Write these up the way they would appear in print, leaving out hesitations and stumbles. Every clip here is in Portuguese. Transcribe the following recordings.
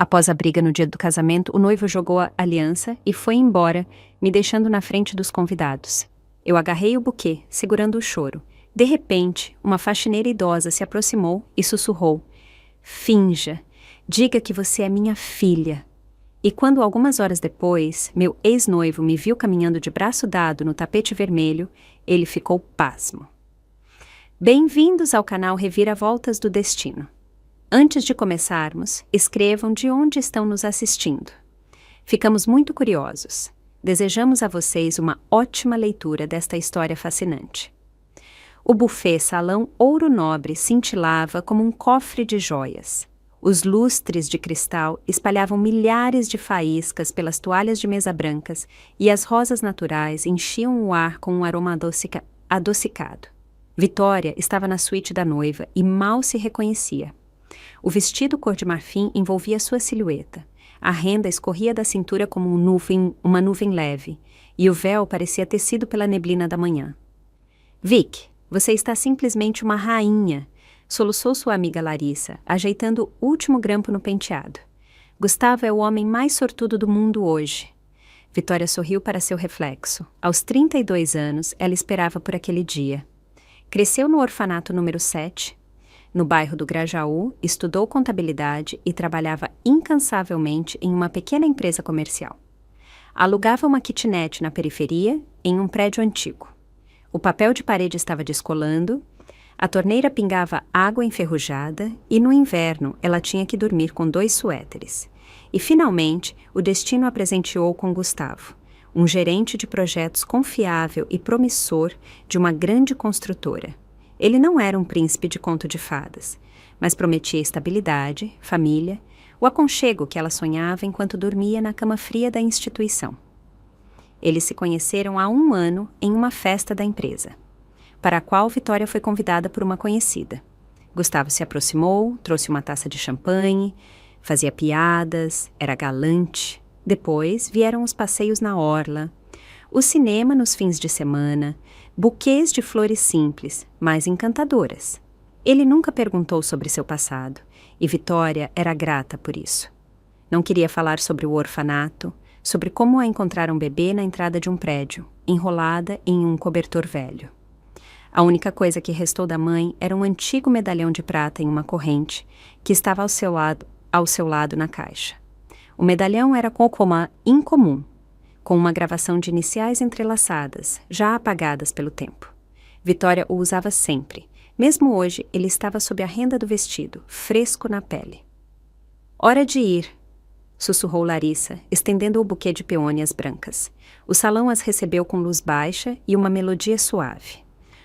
Após a briga no dia do casamento, o noivo jogou a aliança e foi embora, me deixando na frente dos convidados. Eu agarrei o buquê, segurando o choro. De repente, uma faxineira idosa se aproximou e sussurrou: "Finja, diga que você é minha filha." E quando algumas horas depois, meu ex-noivo me viu caminhando de braço dado no tapete vermelho, ele ficou pasmo. Bem-vindos ao canal Reviravoltas do Destino. Antes de começarmos, escrevam de onde estão nos assistindo. Ficamos muito curiosos. Desejamos a vocês uma ótima leitura desta história fascinante. O buffet Salão Ouro Nobre cintilava como um cofre de joias. Os lustres de cristal espalhavam milhares de faíscas pelas toalhas de mesa brancas e as rosas naturais enchiam o ar com um aroma adocicado. Vitória estava na suíte da noiva e mal se reconhecia. O vestido cor de marfim envolvia sua silhueta. A renda escorria da cintura como uma nuvem leve, e o véu parecia tecido pela neblina da manhã. "Vic, você está simplesmente uma rainha", soluçou sua amiga Larissa, ajeitando o último grampo no penteado. "Gustavo é o homem mais sortudo do mundo hoje." Vitória sorriu para seu reflexo. Aos 32 anos, ela esperava por aquele dia. Cresceu no orfanato número 7, no bairro do Grajaú, estudou contabilidade e trabalhava incansavelmente em uma pequena empresa comercial. Alugava uma kitnet na periferia, em um prédio antigo. O papel de parede estava descolando, a torneira pingava água enferrujada e no inverno ela tinha que dormir com 2 suéteres. E finalmente o destino a presenteou com Gustavo, um gerente de projetos confiável e promissor de uma grande construtora. Ele não era um príncipe de conto de fadas, mas prometia estabilidade, família, o aconchego que ela sonhava enquanto dormia na cama fria da instituição. Eles se conheceram há 1 ano em uma festa da empresa, para a qual Vitória foi convidada por uma conhecida. Gustavo se aproximou, trouxe uma taça de champanhe, fazia piadas, era galante. Depois vieram os passeios na orla, o cinema nos fins de semana, buquês de flores simples, mas encantadoras. Ele nunca perguntou sobre seu passado, e Vitória era grata por isso. Não queria falar sobre o orfanato, sobre como a encontrar um bebê na entrada de um prédio, enrolada em um cobertor velho. A única coisa que restou da mãe era um antigo medalhão de prata em uma corrente, que estava ao seu lado na caixa. O medalhão era incomum, com uma gravação de iniciais entrelaçadas, já apagadas pelo tempo. Vitória o usava sempre. Mesmo hoje, ele estava sob a renda do vestido, fresco na pele. "Hora de ir", sussurrou Larissa, estendendo o buquê de peônias brancas. O salão as recebeu com luz baixa e uma melodia suave.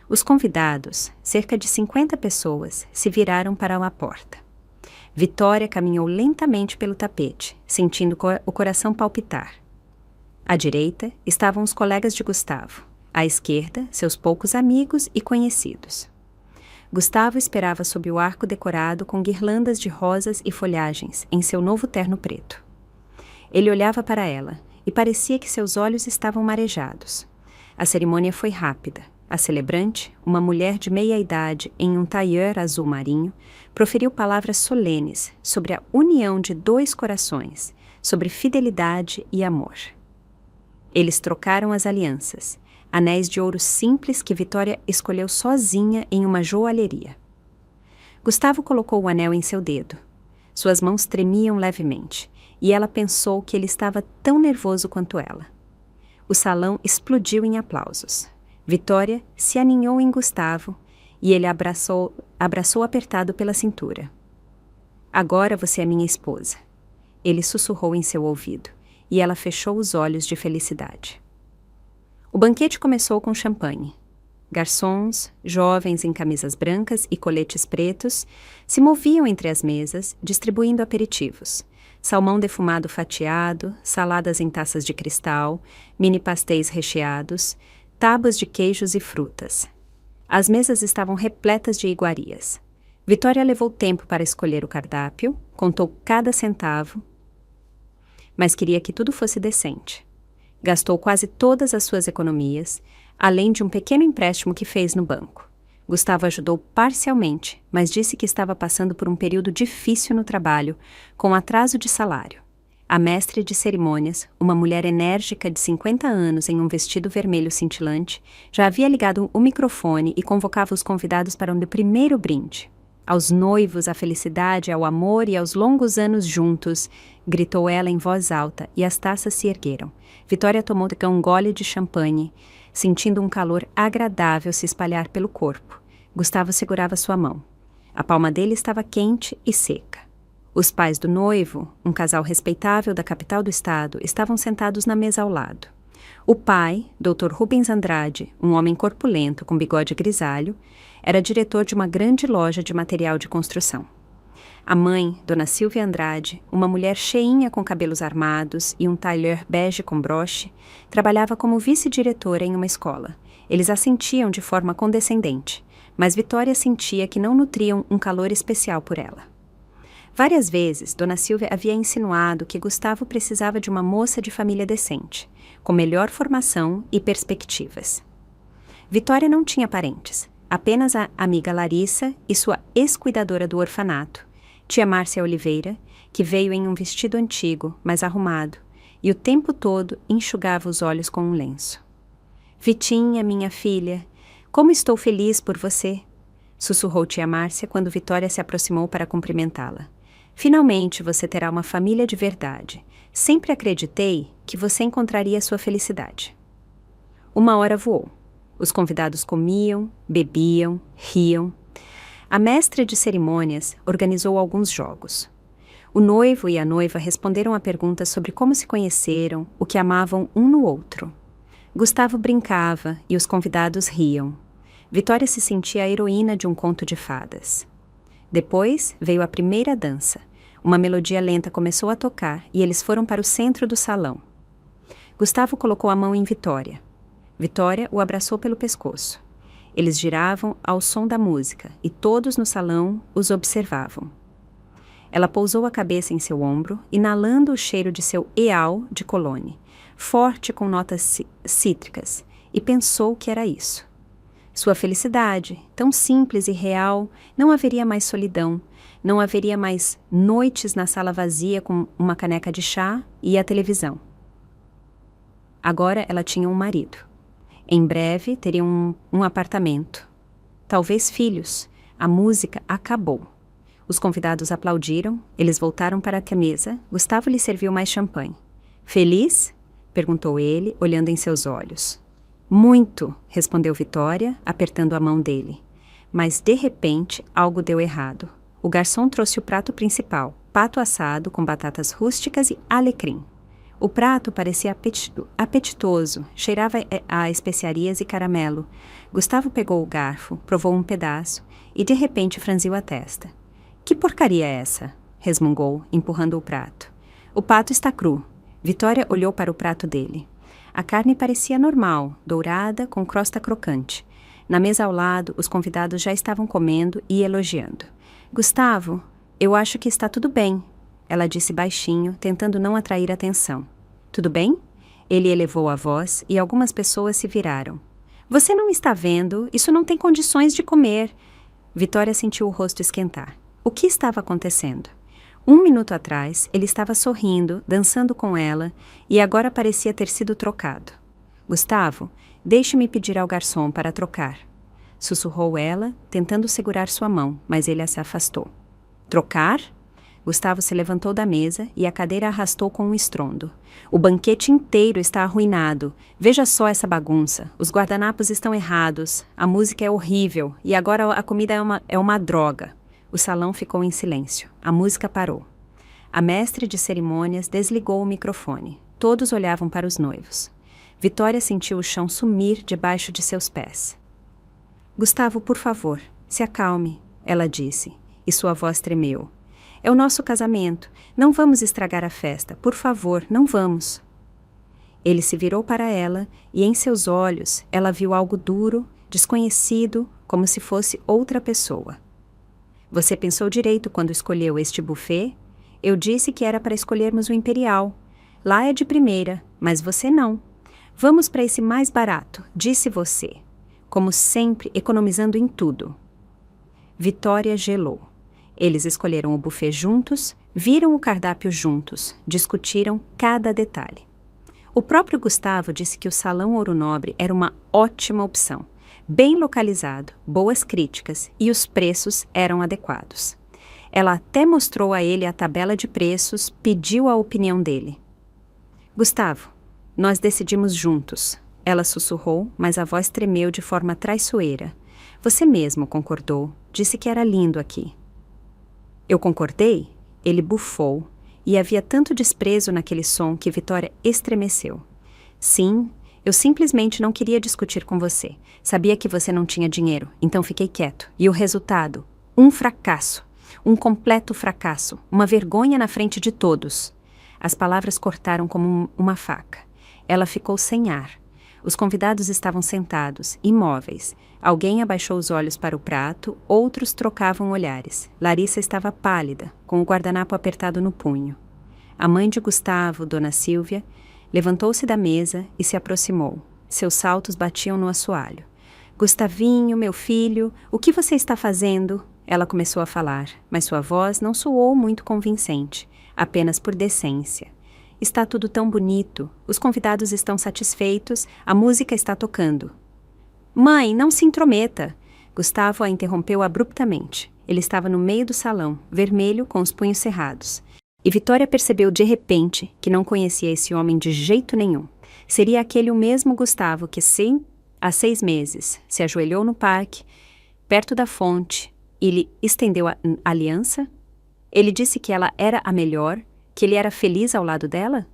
Os convidados, cerca de 50 pessoas, se viraram para a porta. Vitória caminhou lentamente pelo tapete, sentindo o coração palpitar. À direita estavam os colegas de Gustavo, à esquerda, seus poucos amigos e conhecidos. Gustavo esperava sob o arco decorado com guirlandas de rosas e folhagens em seu novo terno preto. Ele olhava para ela e parecia que seus olhos estavam marejados. A cerimônia foi rápida. A celebrante, uma mulher de meia-idade em um tailleur azul marinho, proferiu palavras solenes sobre a união de 2 corações, sobre fidelidade e amor. Eles trocaram as alianças, anéis de ouro simples que Vitória escolheu sozinha em uma joalheria. Gustavo colocou o anel em seu dedo. Suas mãos tremiam levemente, e ela pensou que ele estava tão nervoso quanto ela. O salão explodiu em aplausos. Vitória se aninhou em Gustavo e ele abraçou apertado pela cintura. "Agora você é minha esposa", ele sussurrou em seu ouvido. E ela fechou os olhos de felicidade. O banquete começou com champanhe. Garçons, jovens em camisas brancas e coletes pretos, se moviam entre as mesas, distribuindo aperitivos. Salmão defumado fatiado, saladas em taças de cristal, mini pastéis recheados, tábuas de queijos e frutas. As mesas estavam repletas de iguarias. Vitória levou tempo para escolher o cardápio, contou cada centavo, mas queria que tudo fosse decente. Gastou quase todas as suas economias, além de um pequeno empréstimo que fez no banco. Gustavo ajudou parcialmente, mas disse que estava passando por um período difícil no trabalho, com atraso de salário. A mestre de cerimônias, uma mulher enérgica de 50 anos em um vestido vermelho cintilante, já havia ligado o microfone e convocava os convidados para o primeiro brinde. Aos noivos, à felicidade, ao amor e aos longos anos juntos, gritou ela em voz alta, e as taças se ergueram. Vitória tomou um gole de champanhe, sentindo um calor agradável se espalhar pelo corpo. Gustavo segurava sua mão. A palma dele estava quente e seca. Os pais do noivo, um casal respeitável da capital do estado, estavam sentados na mesa ao lado. O pai, Dr. Rubens Andrade, um homem corpulento com bigode grisalho, era diretor de uma grande loja de material de construção. A mãe, Dona Silvia Andrade, uma mulher cheinha com cabelos armados e um tailleur bege com broche, trabalhava como vice-diretora em uma escola. Eles assentiam de forma condescendente, mas Vitória sentia que não nutriam um calor especial por ela. Várias vezes, Dona Silvia havia insinuado que Gustavo precisava de uma moça de família decente, com melhor formação e perspectivas. Vitória não tinha parentes, apenas a amiga Larissa e sua ex-cuidadora do orfanato, tia Márcia Oliveira, que veio em um vestido antigo, mas arrumado, e o tempo todo enxugava os olhos com um lenço. Vitinha, minha filha, como estou feliz por você, sussurrou tia Márcia quando Vitória se aproximou para cumprimentá-la. Finalmente você terá uma família de verdade. Sempre acreditei que você encontraria sua felicidade. Uma hora voou. Os convidados comiam, bebiam, riam. A mestre de cerimônias organizou alguns jogos. O noivo e a noiva responderam a perguntas sobre como se conheceram, o que amavam um no outro. Gustavo brincava e os convidados riam. Vitória se sentia a heroína de um conto de fadas. Depois veio a primeira dança. Uma melodia lenta começou a tocar e eles foram para o centro do salão. Gustavo colocou a mão em Vitória. Vitória o abraçou pelo pescoço. Eles giravam ao som da música e todos no salão os observavam. Ela pousou a cabeça em seu ombro, inalando o cheiro de seu eau de cologne, forte com notas cítricas, e pensou que era isso. Sua felicidade, tão simples e real, não haveria mais solidão, não haveria mais noites na sala vazia com uma caneca de chá e a televisão. Agora ela tinha um marido. Em breve teria um apartamento. Talvez filhos. A música acabou. Os convidados aplaudiram, eles voltaram para a mesa. Gustavo lhe serviu mais champanhe. Feliz? Perguntou ele, olhando em seus olhos. Muito, respondeu Vitória, apertando a mão dele. Mas, de repente, algo deu errado. O garçom trouxe o prato principal, pato assado com batatas rústicas e alecrim. O prato parecia apetitoso, cheirava a especiarias e caramelo. Gustavo pegou o garfo, provou um pedaço e, de repente, franziu a testa. Que porcaria é essa? Resmungou, empurrando o prato. O pato está cru. Vitória olhou para o prato dele. A carne parecia normal, dourada, com crosta crocante. Na mesa ao lado, os convidados já estavam comendo e elogiando. Gustavo, eu acho que está tudo bem, ela disse baixinho, tentando não atrair atenção. Tudo bem? Ele elevou a voz e algumas pessoas se viraram. Você não está vendo? Isso não tem condições de comer. Vitória sentiu o rosto esquentar. O que estava acontecendo? 1 minuto atrás, ele estava sorrindo, dançando com ela, e agora parecia ter sido trocado. Gustavo, deixe-me pedir ao garçom para trocar. Sussurrou ela, tentando segurar sua mão, mas ele se afastou. Trocar? Gustavo se levantou da mesa e a cadeira arrastou com um estrondo. O banquete inteiro está arruinado. Veja só essa bagunça. Os guardanapos estão errados, a música é horrível e agora a comida é uma droga. O salão ficou em silêncio. A música parou. A mestre de cerimônias desligou o microfone. Todos olhavam para os noivos. Vitória sentiu o chão sumir debaixo de seus pés. Gustavo, por favor, se acalme, ela disse, e sua voz tremeu. É o nosso casamento. Não vamos estragar a festa. Por favor, não vamos. Ele se virou para ela e em seus olhos ela viu algo duro, desconhecido, como se fosse outra pessoa. Você pensou direito quando escolheu este buffet? Eu disse que era para escolhermos o Imperial. Lá é de primeira, mas você não. Vamos para esse mais barato, disse você. como sempre, economizando em tudo. Vitória gelou. Eles escolheram o buffet juntos, viram o cardápio juntos, discutiram cada detalhe. O próprio Gustavo disse que o Salão Ouro Nobre era uma ótima opção, bem localizado, boas críticas e os preços eram adequados. Ela até mostrou a ele a tabela de preços, pediu a opinião dele. Gustavo, nós decidimos juntos. Ela sussurrou, mas a voz tremeu de forma traiçoeira. Você mesmo concordou, disse que era lindo aqui. Eu concordei? Ele bufou, e havia tanto desprezo naquele som que Vitória estremeceu. Sim, eu simplesmente não queria discutir com você. Sabia que você não tinha dinheiro, então fiquei quieto. E o resultado? Um fracasso. Um completo fracasso. Uma vergonha na frente de todos. As palavras cortaram como uma faca. Ela ficou sem ar. Os convidados estavam sentados, imóveis. Alguém abaixou os olhos para o prato, outros trocavam olhares. Larissa estava pálida, com o guardanapo apertado no punho. A mãe de Gustavo, Dona Silvia, levantou-se da mesa e se aproximou. Seus saltos batiam no assoalho. Gustavinho, meu filho, o que você está fazendo? Ela começou a falar, mas sua voz não soou muito convincente, apenas por decência. Está tudo tão bonito, os convidados estão satisfeitos, a música está tocando. Mãe, não se intrometa! Gustavo a interrompeu abruptamente. Ele estava no meio do salão, vermelho, com os punhos cerrados. E Vitória percebeu de repente que não conhecia esse homem de jeito nenhum. Seria aquele o mesmo Gustavo que, há 6 meses, se ajoelhou no parque, perto da fonte, e lhe estendeu a aliança? Ele disse que ela era a melhor, que ele era feliz ao lado dela?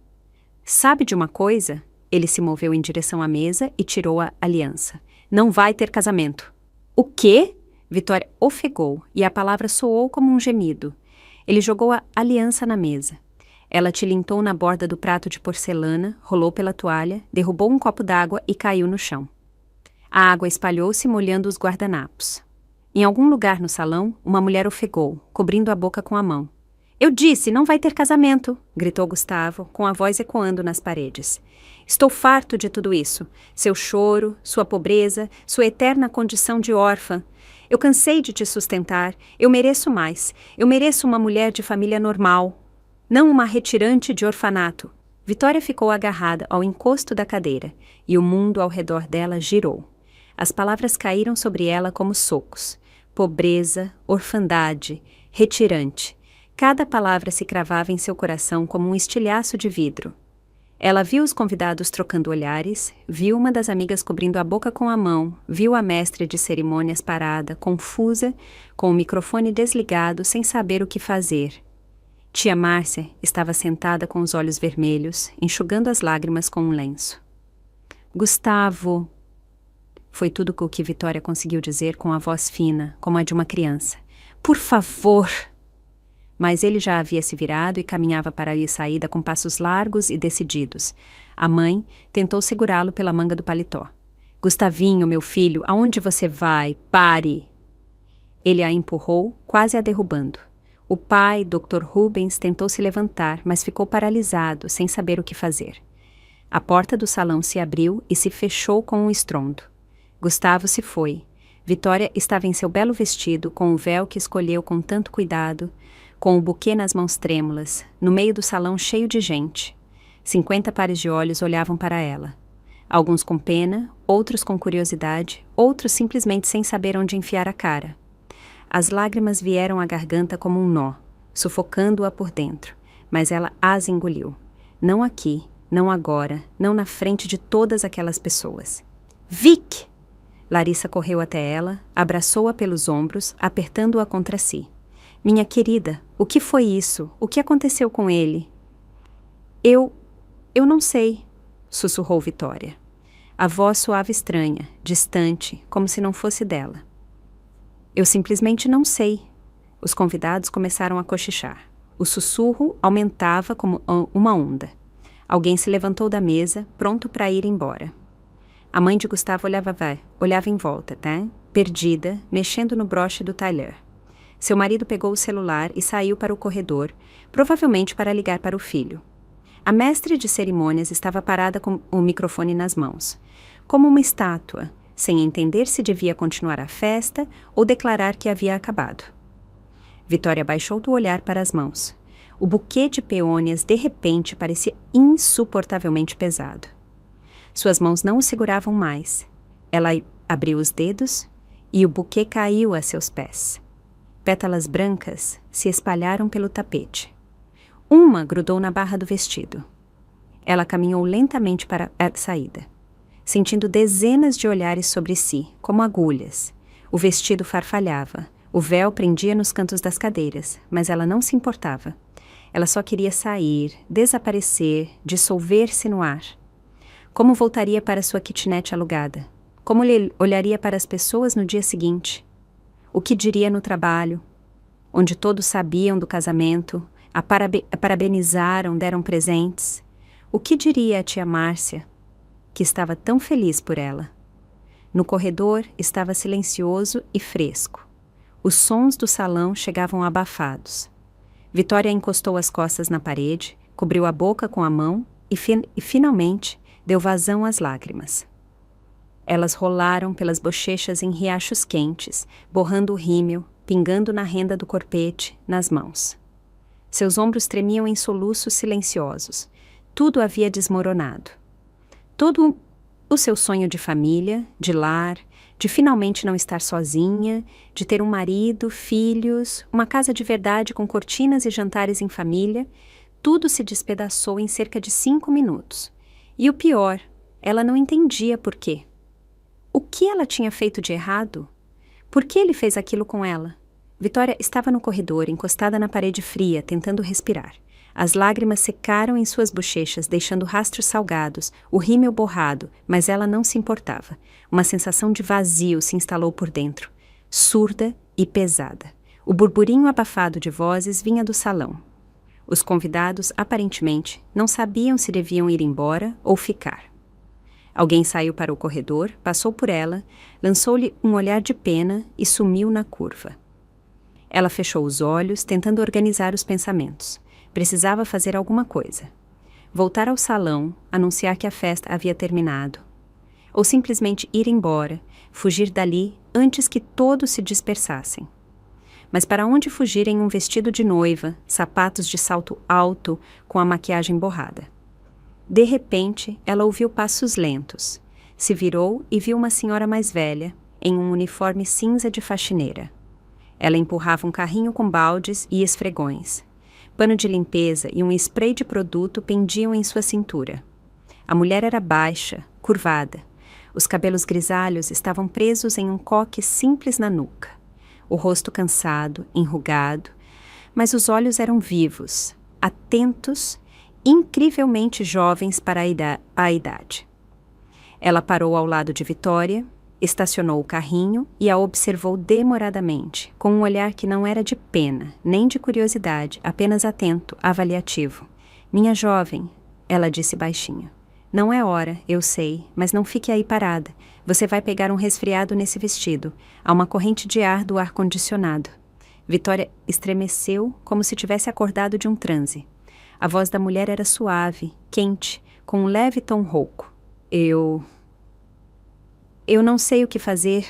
Sabe de uma coisa? Ele se moveu em direção à mesa e tirou a aliança. Não vai ter casamento. O quê? Vitória ofegou e a palavra soou como um gemido. Ele jogou a aliança na mesa. Ela tilintou na borda do prato de porcelana, rolou pela toalha, derrubou um copo d'água e caiu no chão. A água espalhou-se molhando os guardanapos. Em algum lugar no salão, uma mulher ofegou, cobrindo a boca com a mão. Eu disse, não vai ter casamento, gritou Gustavo, com a voz ecoando nas paredes. Estou farto de tudo isso. Seu choro, sua pobreza, sua eterna condição de órfã. Eu cansei de te sustentar. Eu mereço mais. Eu mereço uma mulher de família normal. Não uma retirante de orfanato. Vitória ficou agarrada ao encosto da cadeira, e o mundo ao redor dela girou. As palavras caíram sobre ela como socos. Pobreza, orfandade, retirante. Cada palavra se cravava em seu coração como um estilhaço de vidro. Ela viu os convidados trocando olhares, viu uma das amigas cobrindo a boca com a mão, viu a mestre de cerimônias parada, confusa, com o microfone desligado, sem saber o que fazer. Tia Márcia estava sentada com os olhos vermelhos, enxugando as lágrimas com um lenço. Gustavo! Foi tudo o que Vitória conseguiu dizer com a voz fina, como a de uma criança. Por favor! Mas ele já havia se virado e caminhava para a saída com passos largos e decididos. A mãe tentou segurá-lo pela manga do paletó. Gustavinho, meu filho, aonde você vai? Pare! Ele a empurrou, quase a derrubando. O pai, Dr. Rubens, tentou se levantar, mas ficou paralisado, sem saber o que fazer. A porta do salão se abriu e se fechou com um estrondo. Gustavo se foi. Vitória estava em seu belo vestido, com o véu que escolheu com tanto cuidado, com o buquê nas mãos trêmulas, no meio do salão cheio de gente. 50 pares de olhos olhavam para ela. Alguns com pena, outros com curiosidade, outros simplesmente sem saber onde enfiar a cara. As lágrimas vieram à garganta como um nó, sufocando-a por dentro, mas ela as engoliu. Não aqui, não agora, não na frente de todas aquelas pessoas. Vic! Larissa correu até ela, abraçou-a pelos ombros, apertando-a contra si. Minha querida, o que foi isso? O que aconteceu com ele? Eu não sei, sussurrou Vitória. A voz soava estranha, distante, como se não fosse dela. Eu simplesmente não sei. Os convidados começaram a cochichar. O sussurro aumentava como uma onda. Alguém se levantou da mesa, pronto para ir embora. A mãe de Gustavo olhava em volta, tá? Perdida, mexendo no broche do talher. Seu marido pegou o celular e saiu para o corredor, provavelmente para ligar para o filho. A mestre de cerimônias estava parada com o microfone nas mãos. Como uma estátua, sem entender se devia continuar a festa ou declarar que havia acabado. Vitória baixou do olhar para as mãos. O buquê de peônias, de repente, parecia insuportavelmente pesado. Suas mãos não o seguravam mais. Ela abriu os dedos e o buquê caiu a seus pés. Pétalas brancas se espalharam pelo tapete. Uma grudou na barra do vestido. Ela caminhou lentamente para a saída, sentindo dezenas de olhares sobre si, como agulhas. O vestido farfalhava, o véu prendia nos cantos das cadeiras, mas ela não se importava. Ela só queria sair, desaparecer, dissolver-se no ar. Como voltaria para sua kitnet alugada? Como ele olharia para as pessoas no dia seguinte? O que diria no trabalho, onde todos sabiam do casamento, a parabenizaram, deram presentes? O que diria a tia Márcia, que estava tão feliz por ela? No corredor estava silencioso e fresco. Os sons do salão chegavam abafados. Vitória encostou as costas na parede, cobriu a boca com a mão e finalmente deu vazão às lágrimas. Elas rolaram pelas bochechas em riachos quentes, borrando o rímel, pingando na renda do corpete, nas mãos. Seus ombros tremiam em soluços silenciosos. Tudo havia desmoronado. Todo o seu sonho de família, de lar, de finalmente não estar sozinha, de ter um marido, filhos, uma casa de verdade com cortinas e jantares em família, tudo se despedaçou em cerca de 5 minutos. E o pior, ela não entendia por quê. O que ela tinha feito de errado? Por que ele fez aquilo com ela? Vitória estava no corredor, encostada na parede fria, tentando respirar. As lágrimas secaram em suas bochechas, deixando rastros salgados, o rímel borrado, mas ela não se importava. Uma sensação de vazio se instalou por dentro, surda e pesada. O burburinho abafado de vozes vinha do salão. Os convidados, aparentemente, não sabiam se deviam ir embora ou ficar. Alguém saiu para o corredor, passou por ela, lançou-lhe um olhar de pena e sumiu na curva. Ela fechou os olhos, tentando organizar os pensamentos. Precisava fazer alguma coisa. Voltar ao salão, anunciar que a festa havia terminado. Ou simplesmente ir embora, fugir dali antes que todos se dispersassem. Mas para onde fugir em um vestido de noiva, sapatos de salto alto, com a maquiagem borrada? De repente, ela ouviu passos lentos. Se virou e viu uma senhora mais velha, em um uniforme cinza de faxineira. Ela empurrava um carrinho com baldes e esfregões. Pano de limpeza e um spray de produto pendiam em sua cintura. A mulher era baixa, curvada. Os cabelos grisalhos estavam presos em um coque simples na nuca. O rosto cansado, enrugado, mas os olhos eram vivos, atentos, incrivelmente jovens para a idade. Ela parou ao lado de Vitória, estacionou o carrinho e a observou demoradamente, com um olhar que não era de pena, nem de curiosidade, apenas atento, avaliativo. "Minha jovem", ela disse baixinho. "Não é hora, eu sei, mas não fique aí parada. Você vai pegar um resfriado nesse vestido. Há uma corrente de ar do ar-condicionado." Vitória estremeceu como se tivesse acordado de um transe. A voz da mulher era suave, quente, com um leve tom rouco. Eu não sei o que fazer",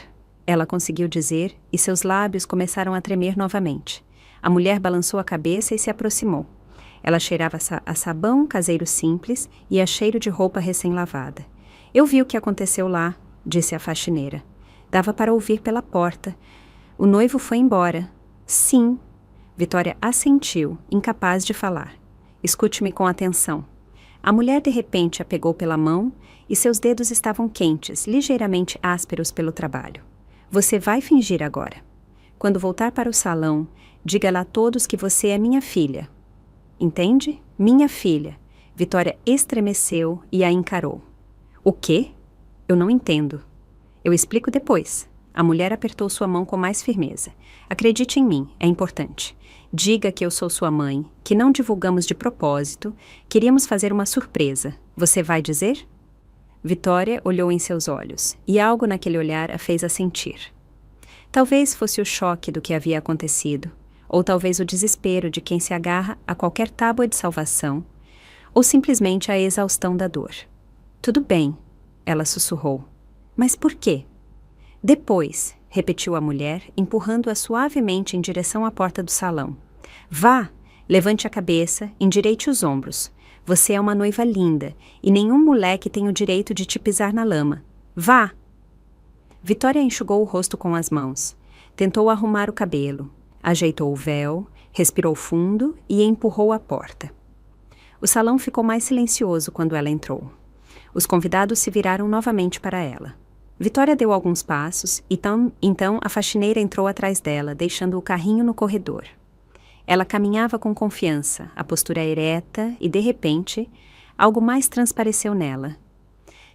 ela conseguiu dizer, e seus lábios começaram a tremer novamente. A mulher balançou a cabeça e se aproximou. Ela cheirava a sabão caseiro simples e a cheiro de roupa recém-lavada. "Eu vi o que aconteceu lá", disse a faxineira. Dava para ouvir pela porta. "O noivo foi embora." "Sim." Vitória assentiu, incapaz de falar. "Escute-me com atenção." A mulher de repente a pegou pela mão e seus dedos estavam quentes, ligeiramente ásperos pelo trabalho. "Você vai fingir agora. Quando voltar para o salão, diga lá a todos que você é minha filha." "Entende? Minha filha." Vitória estremeceu e a encarou. "O quê? Eu não entendo." "Eu explico depois." A mulher apertou sua mão com mais firmeza. "Acredite em mim, é importante. Diga que eu sou sua mãe, que não divulgamos de propósito, queríamos fazer uma surpresa. Você vai dizer?" Vitória olhou em seus olhos, e algo naquele olhar a fez assentir. Talvez fosse o choque do que havia acontecido, ou talvez o desespero de quem se agarra a qualquer tábua de salvação, ou simplesmente a exaustão da dor. "Tudo bem", ela sussurrou. "Mas por quê?" Depois, repetiu a mulher, empurrando-a suavemente em direção à porta do salão. Vá! Levante a cabeça, endireite os ombros. Você é uma noiva linda, e nenhum moleque tem o direito de te pisar na lama. Vá! Vitória enxugou o rosto com as mãos. Tentou arrumar o cabelo. Ajeitou o véu, respirou fundo e empurrou a porta. O salão ficou mais silencioso quando ela entrou. Os convidados se viraram novamente para ela. Vitória deu alguns passos e então a faxineira entrou atrás dela, deixando o carrinho no corredor. Ela caminhava com confiança, a postura ereta e, de repente, algo mais transpareceu nela.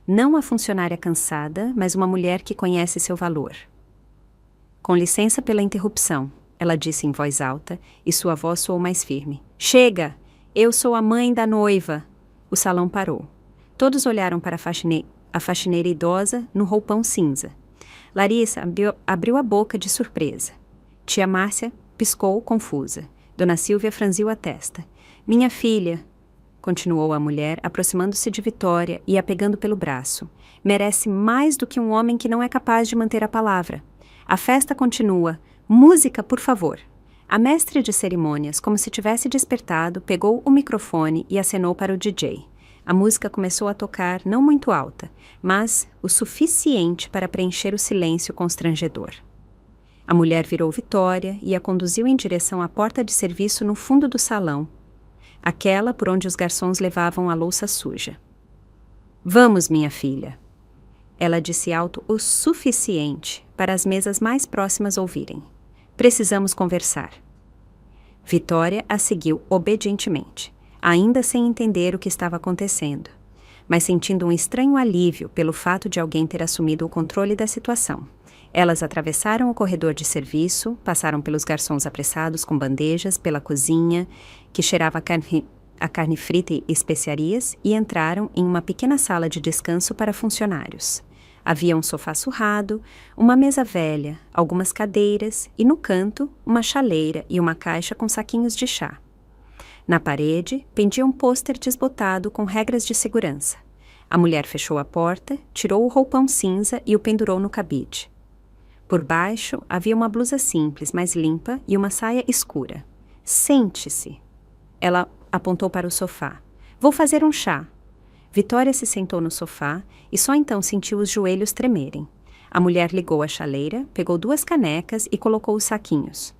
Não a funcionária cansada, mas uma mulher que conhece seu valor. Com licença pela interrupção, ela disse em voz alta, e sua voz soou mais firme. Chega! Eu sou a mãe da noiva! O salão parou. Todos olharam para a faxineira idosa no roupão cinza. Larissa abriu a boca de surpresa. Tia Márcia piscou confusa. Dona Silvia franziu a testa. Minha filha, continuou a mulher, aproximando-se de Vitória e a pegando pelo braço. Merece mais do que um homem que não é capaz de manter a palavra. A festa continua. Música, por favor. A mestre de cerimônias, como se tivesse despertado, pegou o microfone e acenou para o DJ. A música começou a tocar não muito alta, mas o suficiente para preencher o silêncio constrangedor. A mulher virou Vitória e a conduziu em direção à porta de serviço no fundo do salão, aquela por onde os garçons levavam a louça suja. Vamos, minha filha. Ela disse alto o suficiente para as mesas mais próximas ouvirem. Precisamos conversar. Vitória a seguiu obedientemente, ainda sem entender o que estava acontecendo, mas sentindo um estranho alívio pelo fato de alguém ter assumido o controle da situação. Elas atravessaram o corredor de serviço, passaram pelos garçons apressados com bandejas, pela cozinha, que cheirava a carne frita e especiarias, e entraram em uma pequena sala de descanso para funcionários. Havia um sofá surrado, uma mesa velha, algumas cadeiras e, no canto, uma chaleira e uma caixa com saquinhos de chá. Na parede, pendia um pôster desbotado com regras de segurança. A mulher fechou a porta, tirou o roupão cinza e o pendurou no cabide. Por baixo, havia uma blusa simples, mais limpa, e uma saia escura. Sente-se. Ela apontou para o sofá. Vou fazer um chá. Vitória se sentou no sofá e só então sentiu os joelhos tremerem. A mulher ligou a chaleira, pegou 2 canecas e colocou os saquinhos.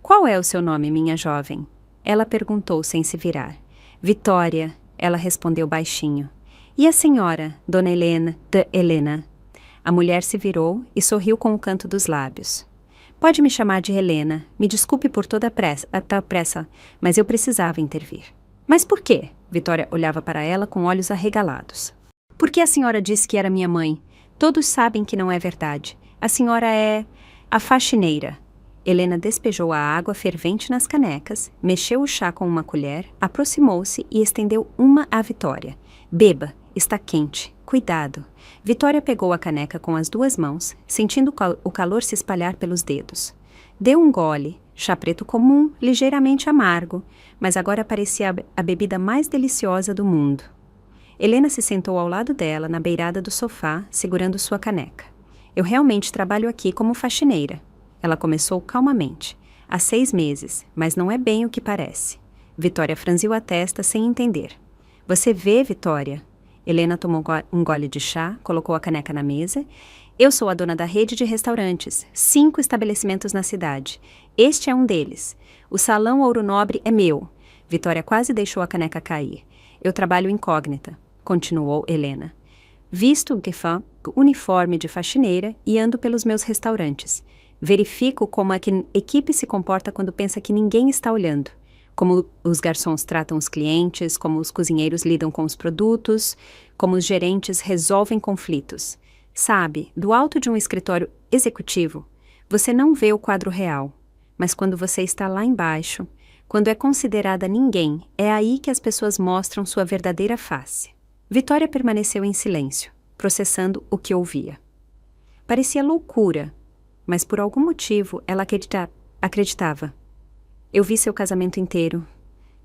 Qual é o seu nome, minha jovem? Ela perguntou sem se virar. Vitória, ela respondeu baixinho. E a senhora, Dona Helena, de Helena? A mulher se virou e sorriu com o canto dos lábios. Pode me chamar de Helena. Me desculpe por toda a pressa, mas eu precisava intervir. Mas por quê? Vitória olhava para ela com olhos arregalados. Porque a senhora disse que era minha mãe. Todos sabem que não é verdade. A senhora é a faxineira. Helena despejou a água fervente nas canecas, mexeu o chá com uma colher, aproximou-se e estendeu uma à Vitória. Beba, está quente. Cuidado. Vitória pegou a caneca com as 2 mãos, sentindo o calor se espalhar pelos dedos. Deu um gole, chá preto comum, ligeiramente amargo, mas agora parecia a bebida mais deliciosa do mundo. Helena se sentou ao lado dela, na beirada do sofá, segurando sua caneca. Eu realmente trabalho aqui como faxineira. Ela começou calmamente. Há 6 meses, mas não é bem o que parece. Vitória franziu a testa sem entender. Você vê, Vitória? Helena tomou um gole de chá, colocou a caneca na mesa. Eu sou a dona da rede de restaurantes, 5 estabelecimentos na cidade. Este é um deles. O Salão Ouro Nobre é meu. Vitória quase deixou a caneca cair. Eu trabalho incógnita, continuou Helena. Visto o uniforme de faxineira e ando pelos meus restaurantes. Verifico como a equipe se comporta quando pensa que ninguém está olhando. Como os garçons tratam os clientes, como os cozinheiros lidam com os produtos, como os gerentes resolvem conflitos. Sabe, do alto de um escritório executivo, você não vê o quadro real, mas quando você está lá embaixo, quando é considerada ninguém, é aí que as pessoas mostram sua verdadeira face. Vitória permaneceu em silêncio, processando o que ouvia. Parecia loucura, mas por algum motivo ela acreditava. Eu vi seu casamento inteiro,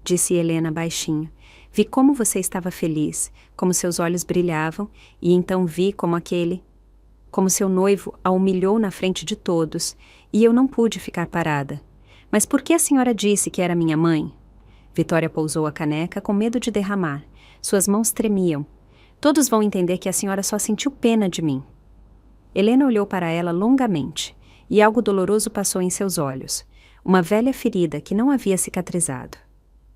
disse Helena baixinho. Vi como você estava feliz, como seus olhos brilhavam, e então vi como aquele como seu noivo a humilhou na frente de todos, e eu não pude ficar parada. Mas por que a senhora disse que era minha mãe? Vitória pousou a caneca com medo de derramar. Suas mãos tremiam. Todos vão entender que a senhora só sentiu pena de mim. Helena olhou para ela longamente, e algo doloroso passou em seus olhos. Uma velha ferida que não havia cicatrizado.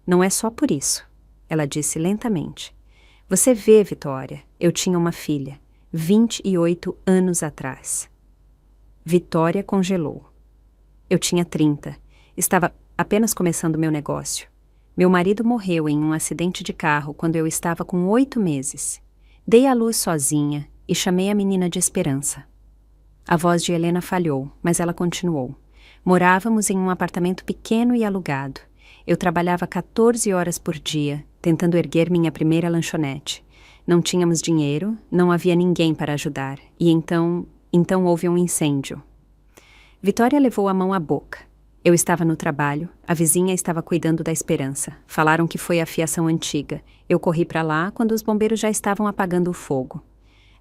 Não é só por isso, ela disse lentamente. Você vê, Vitória, eu tinha uma filha, 28 anos atrás. Vitória congelou. Eu tinha 30. Estava apenas começando meu negócio. Meu marido morreu em um acidente de carro quando eu estava com 8 meses. Dei à luz sozinha e chamei a menina de Esperança. A voz de Helena falhou, mas ela continuou. Morávamos em um apartamento pequeno e alugado. Eu trabalhava 14 horas por dia, tentando erguer minha primeira lanchonete. Não tínhamos dinheiro, não havia ninguém para ajudar, e então houve um incêndio. Vitória levou a mão à boca. Eu estava no trabalho, a vizinha estava cuidando da Esperança. Falaram que foi a fiação antiga. Eu corri para lá quando os bombeiros já estavam apagando o fogo.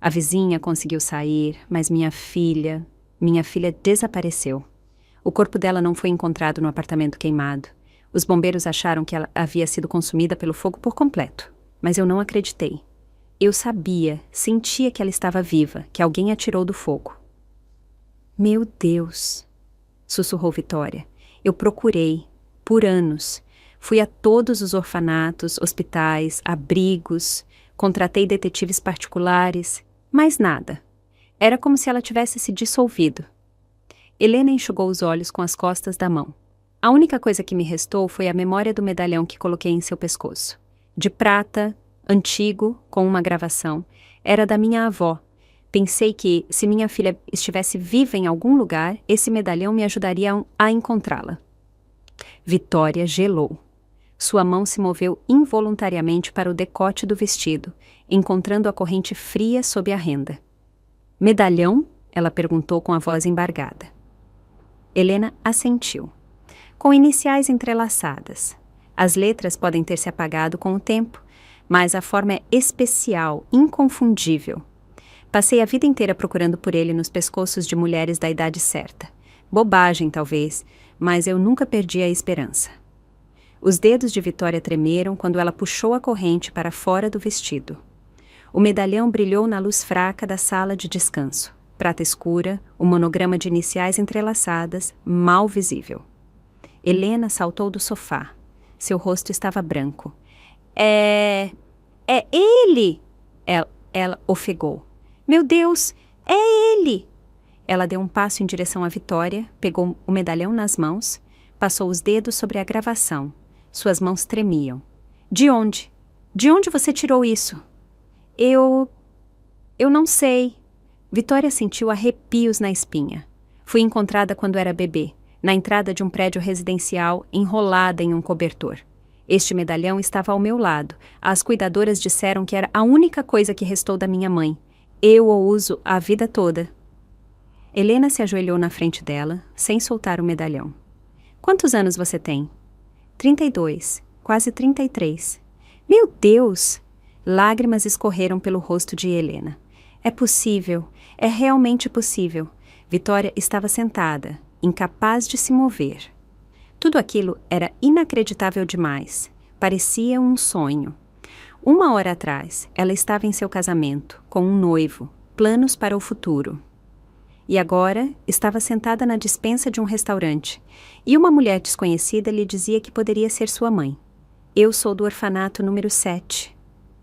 A vizinha conseguiu sair, mas minha filha desapareceu. O corpo dela não foi encontrado no apartamento queimado. Os bombeiros acharam que ela havia sido consumida pelo fogo por completo, mas eu não acreditei. Eu sentia que ela estava viva, que alguém a tirou do fogo. Meu Deus, sussurrou Vitória. Eu procurei, por anos. Fui a todos os orfanatos, hospitais, abrigos, contratei detetives particulares, mas nada. Era como se ela tivesse se dissolvido. Helena enxugou os olhos com as costas da mão. A única coisa que me restou foi a memória do medalhão que coloquei em seu pescoço. De prata, antigo, com uma gravação. Era da minha avó. Pensei que, se minha filha estivesse viva em algum lugar, esse medalhão me ajudaria a encontrá-la. Vitória gelou. Sua mão se moveu involuntariamente para o decote do vestido, encontrando a corrente fria sob a renda. Medalhão? Ela perguntou com a voz embargada. Helena assentiu. Com iniciais entrelaçadas. As letras podem ter se apagado com o tempo, mas a forma é especial, inconfundível. Passei a vida inteira procurando por ele nos pescoços de mulheres da idade certa. Bobagem, talvez, mas eu nunca perdi a esperança. Os dedos de Vitória tremeram quando ela puxou a corrente para fora do vestido. O medalhão brilhou na luz fraca da sala de descanso. Prata escura, o monograma de iniciais entrelaçadas, mal visível. Helena saltou do sofá. Seu rosto estava branco. É ele! Ela ofegou. Meu Deus, é ele! Ela deu um passo em direção à Vitória, pegou o medalhão nas mãos, passou os dedos sobre a gravação. Suas mãos tremiam. De onde? De onde você tirou isso? Eu não sei. Vitória sentiu arrepios na espinha. Fui encontrada quando era bebê, na entrada de um prédio residencial, enrolada em um cobertor. Este medalhão estava ao meu lado. As cuidadoras disseram que era a única coisa que restou da minha mãe. Eu o uso a vida toda. Helena se ajoelhou na frente dela, sem soltar o medalhão. Quantos anos você tem? 32, quase 33. Meu Deus! Lágrimas escorreram pelo rosto de Helena. É possível, é realmente possível. Vitória estava sentada, incapaz de se mover. Tudo aquilo era inacreditável demais. Parecia um sonho. 1 hora atrás, ela estava em seu casamento, com um noivo, planos para o futuro. E agora, estava sentada na despensa de um restaurante, e uma mulher desconhecida lhe dizia que poderia ser sua mãe. Eu sou do orfanato número 7,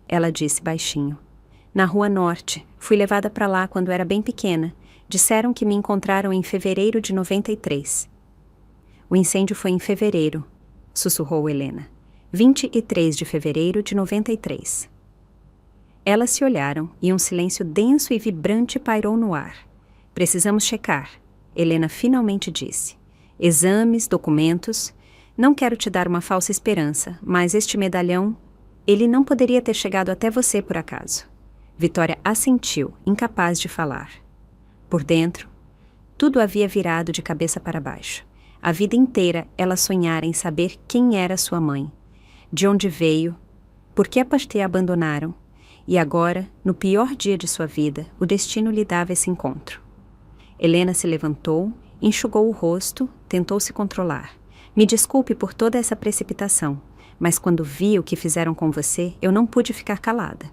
ela disse baixinho. Na Rua Norte, fui levada para lá quando era bem pequena. Disseram que me encontraram em fevereiro de 93. O incêndio foi em fevereiro, sussurrou Helena. 23 de fevereiro de 93. Elas se olharam e um silêncio denso e vibrante pairou no ar. Precisamos checar, Helena finalmente disse. Exames, documentos. Não quero te dar uma falsa esperança, mas este medalhão, ele não poderia ter chegado até você por acaso. Vitória assentiu, incapaz de falar. Por dentro, tudo havia virado de cabeça para baixo. A vida inteira ela sonhara em saber quem era sua mãe. De onde veio, por que a abandonaram, E agora, no pior dia de sua vida, o destino lhe dava esse encontro. Helena se levantou, enxugou o rosto, tentou se controlar. Me desculpe por toda essa precipitação, mas quando vi o que fizeram com você, eu não pude ficar calada.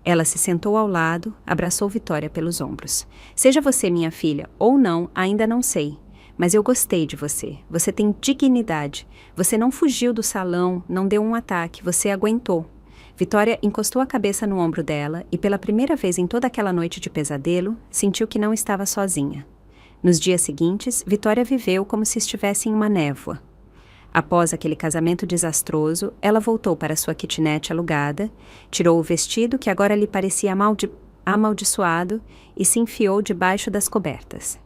Ela se sentou ao lado, abraçou Vitória pelos ombros. Seja você minha filha ou não, ainda não sei. Mas eu gostei de você. Você tem dignidade. Você não fugiu do salão, não deu um ataque, você aguentou. Vitória encostou a cabeça no ombro dela e, pela primeira vez em toda aquela noite de pesadelo, sentiu que não estava sozinha. Nos dias seguintes, Vitória viveu como se estivesse em uma névoa. Após aquele casamento desastroso, ela voltou para sua kitnet alugada, tirou o vestido que agora lhe parecia amaldiçoado e se enfiou debaixo das cobertas.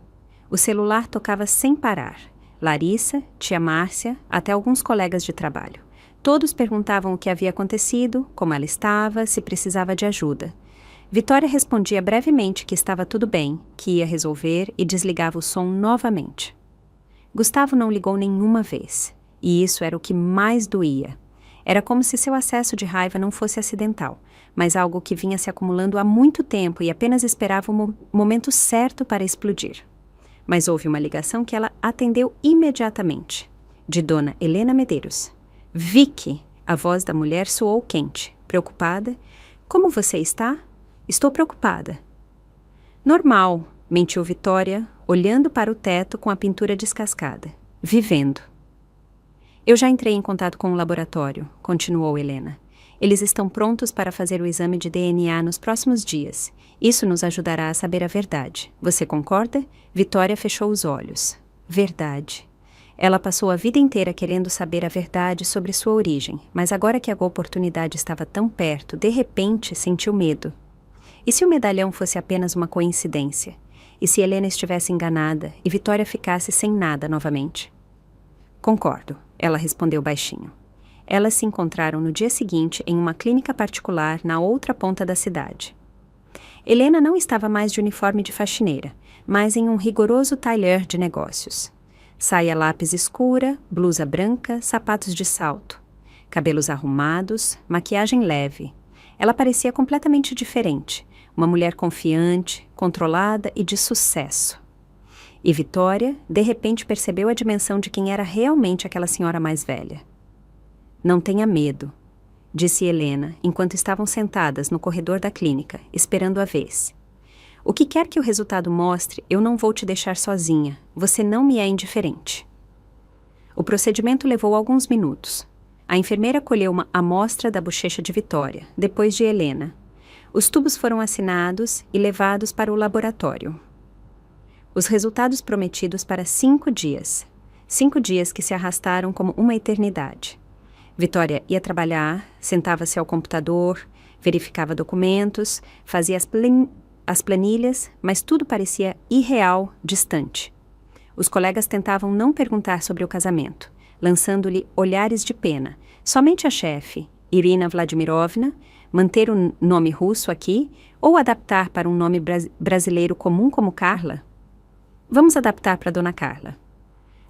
O celular tocava sem parar. Larissa, tia Márcia, até alguns colegas de trabalho. Todos perguntavam o que havia acontecido, como ela estava, se precisava de ajuda. Vitória respondia brevemente que estava tudo bem, que ia resolver e desligava o som novamente. Gustavo não ligou nenhuma vez, e isso era o que mais doía. Era como se seu acesso de raiva não fosse acidental, mas algo que vinha se acumulando há muito tempo e apenas esperava o momento certo para explodir. Mas houve uma ligação que ela atendeu imediatamente, de Dona Helena Medeiros. Vicky, a voz da mulher soou quente, preocupada. Como você está? Estou preocupada. Normal, mentiu Vitória, olhando para o teto com a pintura descascada. Vivendo. Eu já entrei em contato com o laboratório, continuou Helena. Eles estão prontos para fazer o exame de DNA nos próximos dias. Isso nos ajudará a saber a verdade. Você concorda? Vitória fechou os olhos. Verdade. Ela passou a vida inteira querendo saber a verdade sobre sua origem, mas agora que a oportunidade estava tão perto, de repente sentiu medo. E se o medalhão fosse apenas uma coincidência? E se Helena estivesse enganada e Vitória ficasse sem nada novamente? Concordo, ela respondeu baixinho. Elas se encontraram no dia seguinte em uma clínica particular na outra ponta da cidade. Helena não estava mais de uniforme de faxineira, mas em um rigoroso tailleur de negócios. Saia lápis escura, blusa branca, sapatos de salto. Cabelos arrumados, maquiagem leve. Ela parecia completamente diferente, uma mulher confiante, controlada e de sucesso. E Vitória, de repente, percebeu a dimensão de quem era realmente aquela senhora mais velha. Não tenha medo, disse Helena, enquanto estavam sentadas no corredor da clínica, esperando a vez. O que quer que o resultado mostre, eu não vou te deixar sozinha. Você não me é indiferente. O procedimento levou alguns minutos. A enfermeira colheu uma amostra da bochecha de Vitória, depois de Helena. Os tubos foram assinados e levados para o laboratório. Os resultados prometidos para 5 dias. 5 dias que se arrastaram como uma eternidade. Vitória ia trabalhar, sentava-se ao computador, verificava documentos, fazia as planilhas, mas tudo parecia irreal, distante. Os colegas tentavam não perguntar sobre o casamento, lançando-lhe olhares de pena. Somente a chefe, Irina Vladimirovna, manter um nome russo aqui ou adaptar para um nome brasileiro comum como Carla? Vamos adaptar para Dona Carla.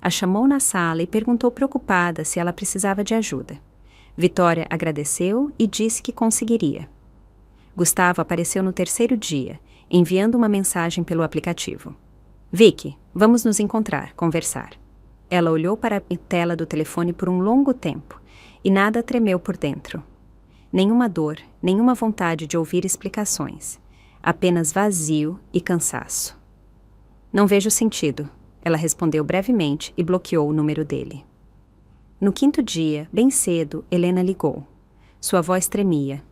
A chamou na sala e perguntou preocupada se ela precisava de ajuda. Vitória agradeceu e disse que conseguiria. Gustavo apareceu no 3º dia, enviando uma mensagem pelo aplicativo. Vicky, vamos nos encontrar, conversar. Ela olhou para a tela do telefone por um longo tempo, e nada tremeu por dentro. Nenhuma dor, nenhuma vontade de ouvir explicações. Apenas vazio e cansaço. Não vejo sentido, ela respondeu brevemente e bloqueou o número dele. No 5º dia, bem cedo, Helena ligou. Sua voz tremia.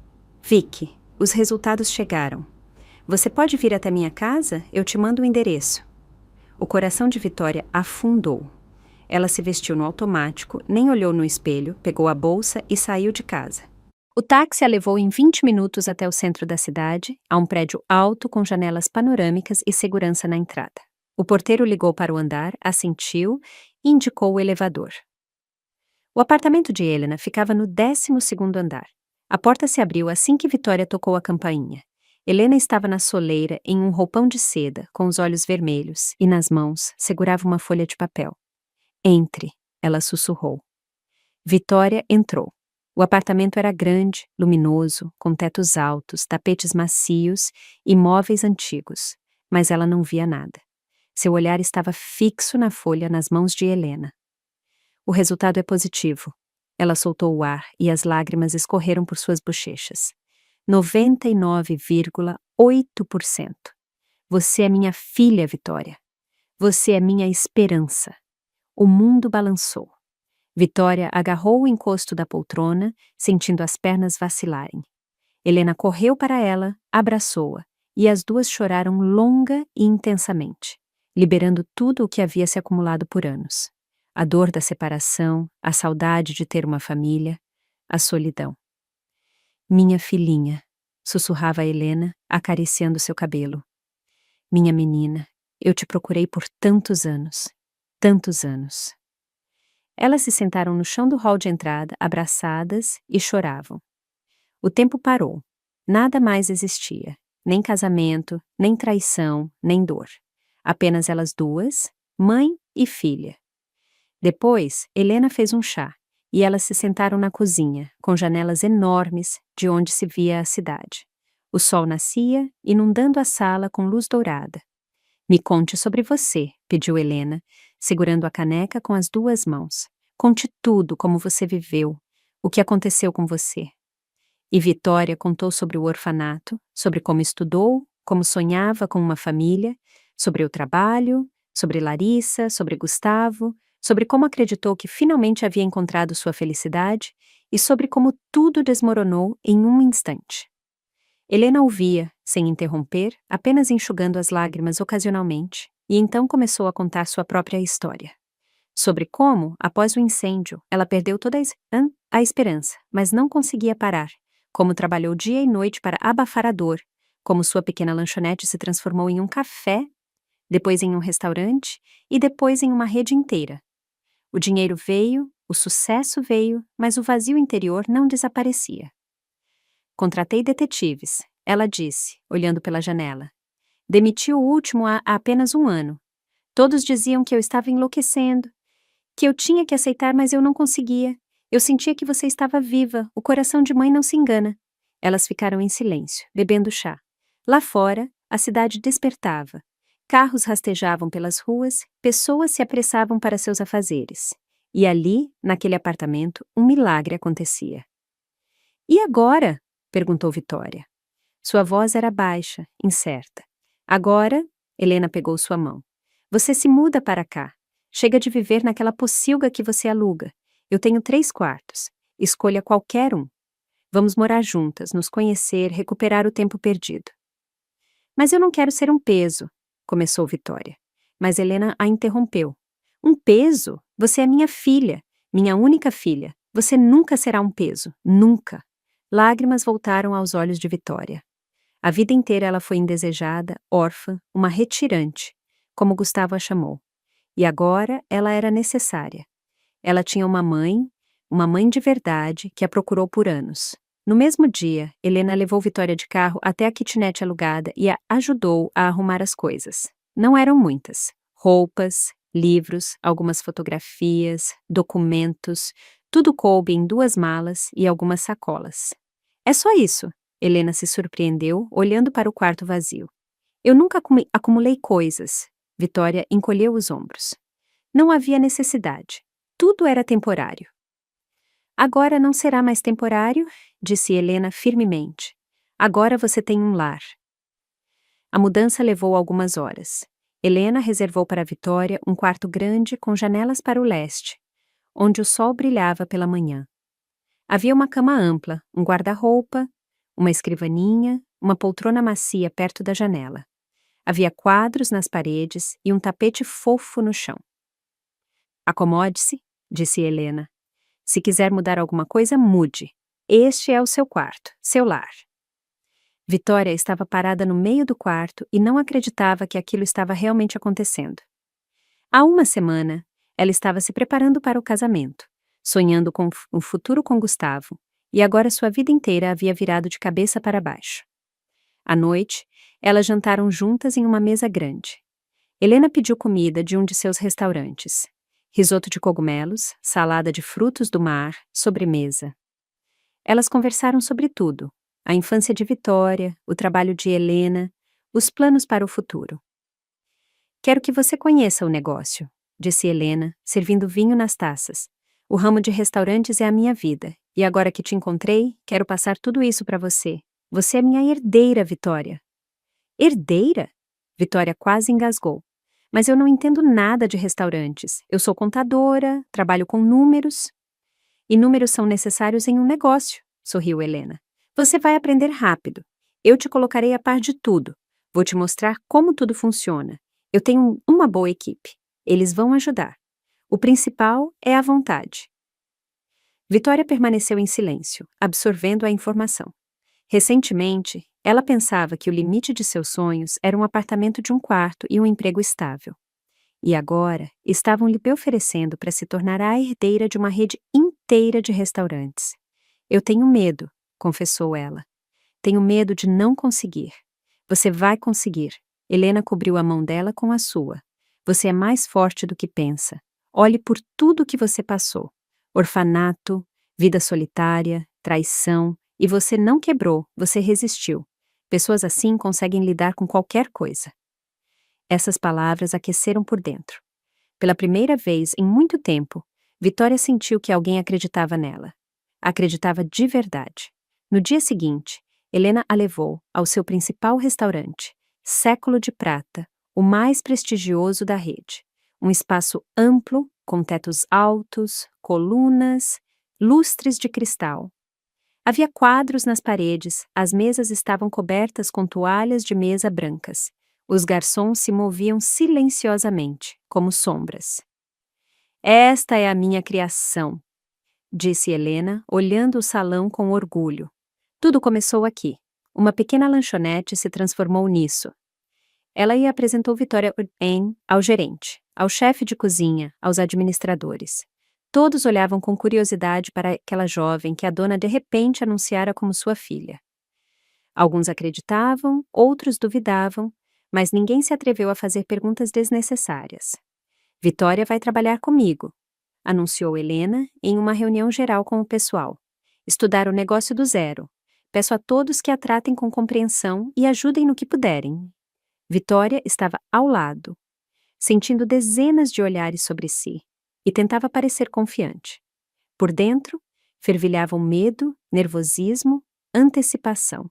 Vicky, os resultados chegaram. Você pode vir até minha casa? Eu te mando o endereço. O coração de Vitória afundou. Ela se vestiu no automático, nem olhou no espelho, pegou a bolsa e saiu de casa. O táxi a levou em 20 minutos até o centro da cidade, a um prédio alto com janelas panorâmicas e segurança na entrada. O porteiro ligou para o andar, assentiu e indicou o elevador. O apartamento de Helena ficava no 12º andar. A porta se abriu assim que Vitória tocou a campainha. Helena estava na soleira, em um roupão de seda, com os olhos vermelhos, e nas mãos segurava uma folha de papel. Entre, ela sussurrou. Vitória entrou. O apartamento era grande, luminoso, com tetos altos, tapetes macios e móveis antigos, mas ela não via nada. Seu olhar estava fixo na folha nas mãos de Helena. O resultado é positivo. Ela soltou o ar e as lágrimas escorreram por suas bochechas. 99,8%. Você é minha filha, Vitória. Você é minha esperança. O mundo balançou. Vitória agarrou o encosto da poltrona, sentindo as pernas vacilarem. Helena correu para ela, abraçou-a, e as duas choraram longa e intensamente, liberando tudo o que havia se acumulado por anos. A dor da separação, a saudade de ter uma família, a solidão. Minha filhinha, sussurrava Helena, acariciando seu cabelo. Minha menina, eu te procurei por tantos anos, tantos anos. Elas se sentaram no chão do hall de entrada, abraçadas, e choravam. O tempo parou. Nada mais existia. Nem casamento, nem traição, nem dor. Apenas elas duas, mãe e filha. Depois, Helena fez um chá, e elas se sentaram na cozinha, com janelas enormes, de onde se via a cidade. O sol nascia, inundando a sala com luz dourada. Me conte sobre você, pediu Helena, segurando a caneca com as duas mãos. Conte tudo como você viveu, o que aconteceu com você. E Vitória contou sobre o orfanato, sobre como estudou, como sonhava com uma família, sobre o trabalho, sobre Larissa, sobre Gustavo, sobre como acreditou que finalmente havia encontrado sua felicidade e sobre como tudo desmoronou em um instante. Helena ouvia, sem interromper, apenas enxugando as lágrimas ocasionalmente, e então começou a contar sua própria história. Sobre como, após o incêndio, ela perdeu toda a esperança, mas não conseguia parar, como trabalhou dia e noite para abafar a dor, como sua pequena lanchonete se transformou em um café, depois em um restaurante e depois em uma rede inteira. O dinheiro veio, o sucesso veio, mas o vazio interior não desaparecia. Contratei detetives, ela disse, olhando pela janela. Demiti o último há apenas 1 ano. Todos diziam que eu estava enlouquecendo, que eu tinha que aceitar, mas eu não conseguia. Eu sentia que você estava viva, o coração de mãe não se engana. Elas ficaram em silêncio, bebendo chá. Lá fora, a cidade despertava. Carros rastejavam pelas ruas, pessoas se apressavam para seus afazeres. E ali, naquele apartamento, um milagre acontecia. E agora? Perguntou Vitória. Sua voz era baixa, incerta. Agora, Helena pegou sua mão. Você se muda para cá. Chega de viver naquela pocilga que você aluga. Eu tenho 3 quartos. Escolha qualquer um. Vamos morar juntas, nos conhecer, recuperar o tempo perdido. Mas eu não quero ser um peso, começou Vitória. Mas Helena a interrompeu. Um peso? Você é minha filha, minha única filha. Você nunca será um peso, nunca. Lágrimas voltaram aos olhos de Vitória. A vida inteira ela foi indesejada, órfã, uma retirante, como Gustavo a chamou. E agora ela era necessária. Ela tinha uma mãe de verdade, que a procurou por anos. No mesmo dia, Helena levou Vitória de carro até a kitnet alugada e a ajudou a arrumar as coisas. Não eram muitas. Roupas, livros, algumas fotografias, documentos, tudo coube em 2 malas e algumas sacolas. É só isso, Helena se surpreendeu, olhando para o quarto vazio. Eu nunca acumulei coisas. Vitória encolheu os ombros. Não havia necessidade. Tudo era temporário. Agora não será mais temporário, disse Helena firmemente. Agora você tem um lar. A mudança levou algumas horas. Helena reservou para Vitória um quarto grande com janelas para o leste, onde o sol brilhava pela manhã. Havia uma cama ampla, um guarda-roupa, uma escrivaninha, uma poltrona macia perto da janela. Havia quadros nas paredes e um tapete fofo no chão. Acomode-se, disse Helena. Se quiser mudar alguma coisa, mude. Este é o seu quarto, seu lar. Vitória estava parada no meio do quarto e não acreditava que aquilo estava realmente acontecendo. Há 1 semana, ela estava se preparando para o casamento, sonhando com um futuro com Gustavo, e agora sua vida inteira havia virado de cabeça para baixo. À noite, elas jantaram juntas em uma mesa grande. Helena pediu comida de um de seus restaurantes. Risoto de cogumelos, salada de frutos do mar, sobremesa. Elas conversaram sobre tudo: a infância de Vitória, o trabalho de Helena, os planos para o futuro. Quero que você conheça o negócio, disse Helena, servindo vinho nas taças. O ramo de restaurantes é a minha vida, e agora que te encontrei, quero passar tudo isso para você. Você é minha herdeira, Vitória. Herdeira? Vitória quase engasgou. Mas eu não entendo nada de restaurantes. Eu sou contadora, trabalho com números. E números são necessários em um negócio, sorriu Helena. Você vai aprender rápido. Eu te colocarei a par de tudo. Vou te mostrar como tudo funciona. Eu tenho uma boa equipe. Eles vão ajudar. O principal é a vontade. Vitória permaneceu em silêncio, absorvendo a informação. Recentemente, ela pensava que o limite de seus sonhos era um apartamento de um quarto e um emprego estável. E agora, estavam lhe oferecendo para se tornar a herdeira de uma rede inteira de restaurantes. Eu tenho medo, confessou ela. Tenho medo de não conseguir. Você vai conseguir. Helena cobriu a mão dela com a sua. Você é mais forte do que pensa. Olhe por tudo que você passou. Orfanato, vida solitária, traição, e você não quebrou, você resistiu. Pessoas assim conseguem lidar com qualquer coisa. Essas palavras aqueceram por dentro. Pela primeira vez em muito tempo, Vitória sentiu que alguém acreditava nela. Acreditava de verdade. No dia seguinte, Helena a levou ao seu principal restaurante, Século de Prata, o mais prestigioso da rede. Um espaço amplo, com tetos altos, colunas, lustres de cristal. Havia quadros nas paredes, as mesas estavam cobertas com toalhas de mesa brancas. Os garçons se moviam silenciosamente, como sombras. Esta é a minha criação, disse Helena, olhando o salão com orgulho. Tudo começou aqui. Uma pequena lanchonete se transformou nisso. Ela lhe apresentou Vitória ao gerente, ao chefe de cozinha, aos administradores. Todos olhavam com curiosidade para aquela jovem que a dona de repente anunciara como sua filha. Alguns acreditavam, outros duvidavam, mas ninguém se atreveu a fazer perguntas desnecessárias. Vitória vai trabalhar comigo, anunciou Helena em uma reunião geral com o pessoal. Estudar o negócio do zero. Peço a todos que a tratem com compreensão e ajudem no que puderem. Vitória estava ao lado, sentindo dezenas de olhares sobre si, e tentava parecer confiante. Por dentro, fervilhavam medo, nervosismo, antecipação.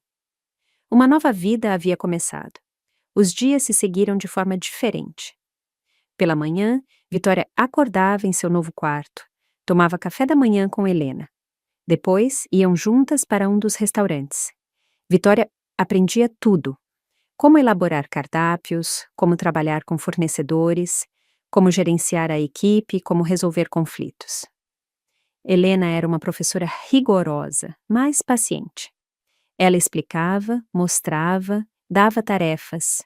Uma nova vida havia começado. Os dias se seguiram de forma diferente. Pela manhã, Vitória acordava em seu novo quarto, tomava café da manhã com Helena. Depois, iam juntas para um dos restaurantes. Vitória aprendia tudo. Como elaborar cardápios, como trabalhar com fornecedores, como gerenciar a equipe, como resolver conflitos. Helena era uma professora rigorosa, mas paciente. Ela explicava, mostrava, dava tarefas.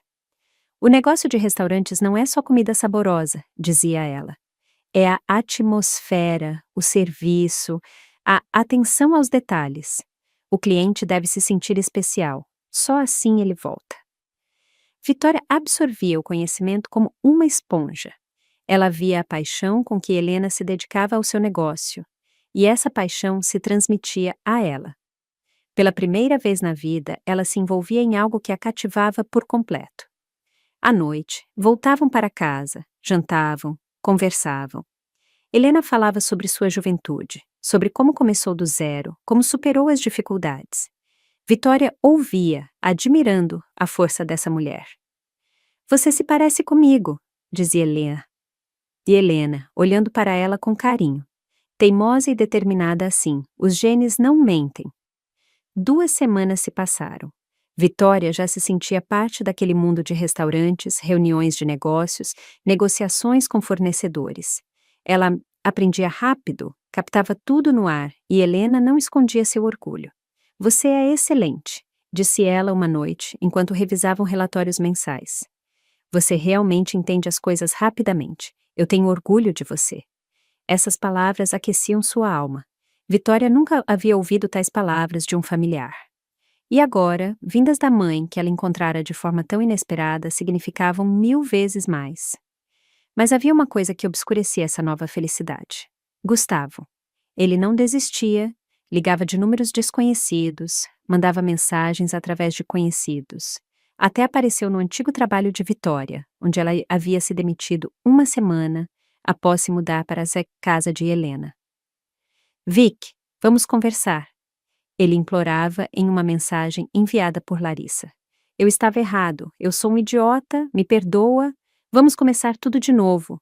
O negócio de restaurantes não é só comida saborosa, dizia ela. É a atmosfera, o serviço, a atenção aos detalhes. O cliente deve se sentir especial. Só assim ele volta. Vitória absorvia o conhecimento como uma esponja. Ela via a paixão com que Helena se dedicava ao seu negócio, e essa paixão se transmitia a ela. Pela primeira vez na vida, ela se envolvia em algo que a cativava por completo. À noite, voltavam para casa, jantavam, conversavam. Helena falava sobre sua juventude, sobre como começou do zero, como superou as dificuldades. Vitória ouvia, admirando a força dessa mulher. Você se parece comigo, dizia Helena. E Helena, olhando para ela com carinho. Teimosa e determinada assim, os genes não mentem. 2 semanas se passaram. Vitória já se sentia parte daquele mundo de restaurantes, reuniões de negócios, negociações com fornecedores. Ela aprendia rápido, captava tudo no ar e Helena não escondia seu orgulho. Você é excelente, disse ela uma noite, enquanto revisavam relatórios mensais. Você realmente entende as coisas rapidamente. Eu tenho orgulho de você. Essas palavras aqueciam sua alma. Vitória nunca havia ouvido tais palavras de um familiar. E agora, vindas da mãe que ela encontrara de forma tão inesperada, significavam 1000 vezes mais. Mas havia uma coisa que obscurecia essa nova felicidade. Gustavo. Ele não desistia, Ligava de números desconhecidos, mandava mensagens através de conhecidos. Até apareceu no antigo trabalho de Vitória, onde ela havia se demitido uma semana após se mudar para a casa de Helena. Vic, vamos conversar. Ele implorava em uma mensagem enviada por Larissa. Eu estava errado, eu sou um idiota, me perdoa, vamos começar tudo de novo.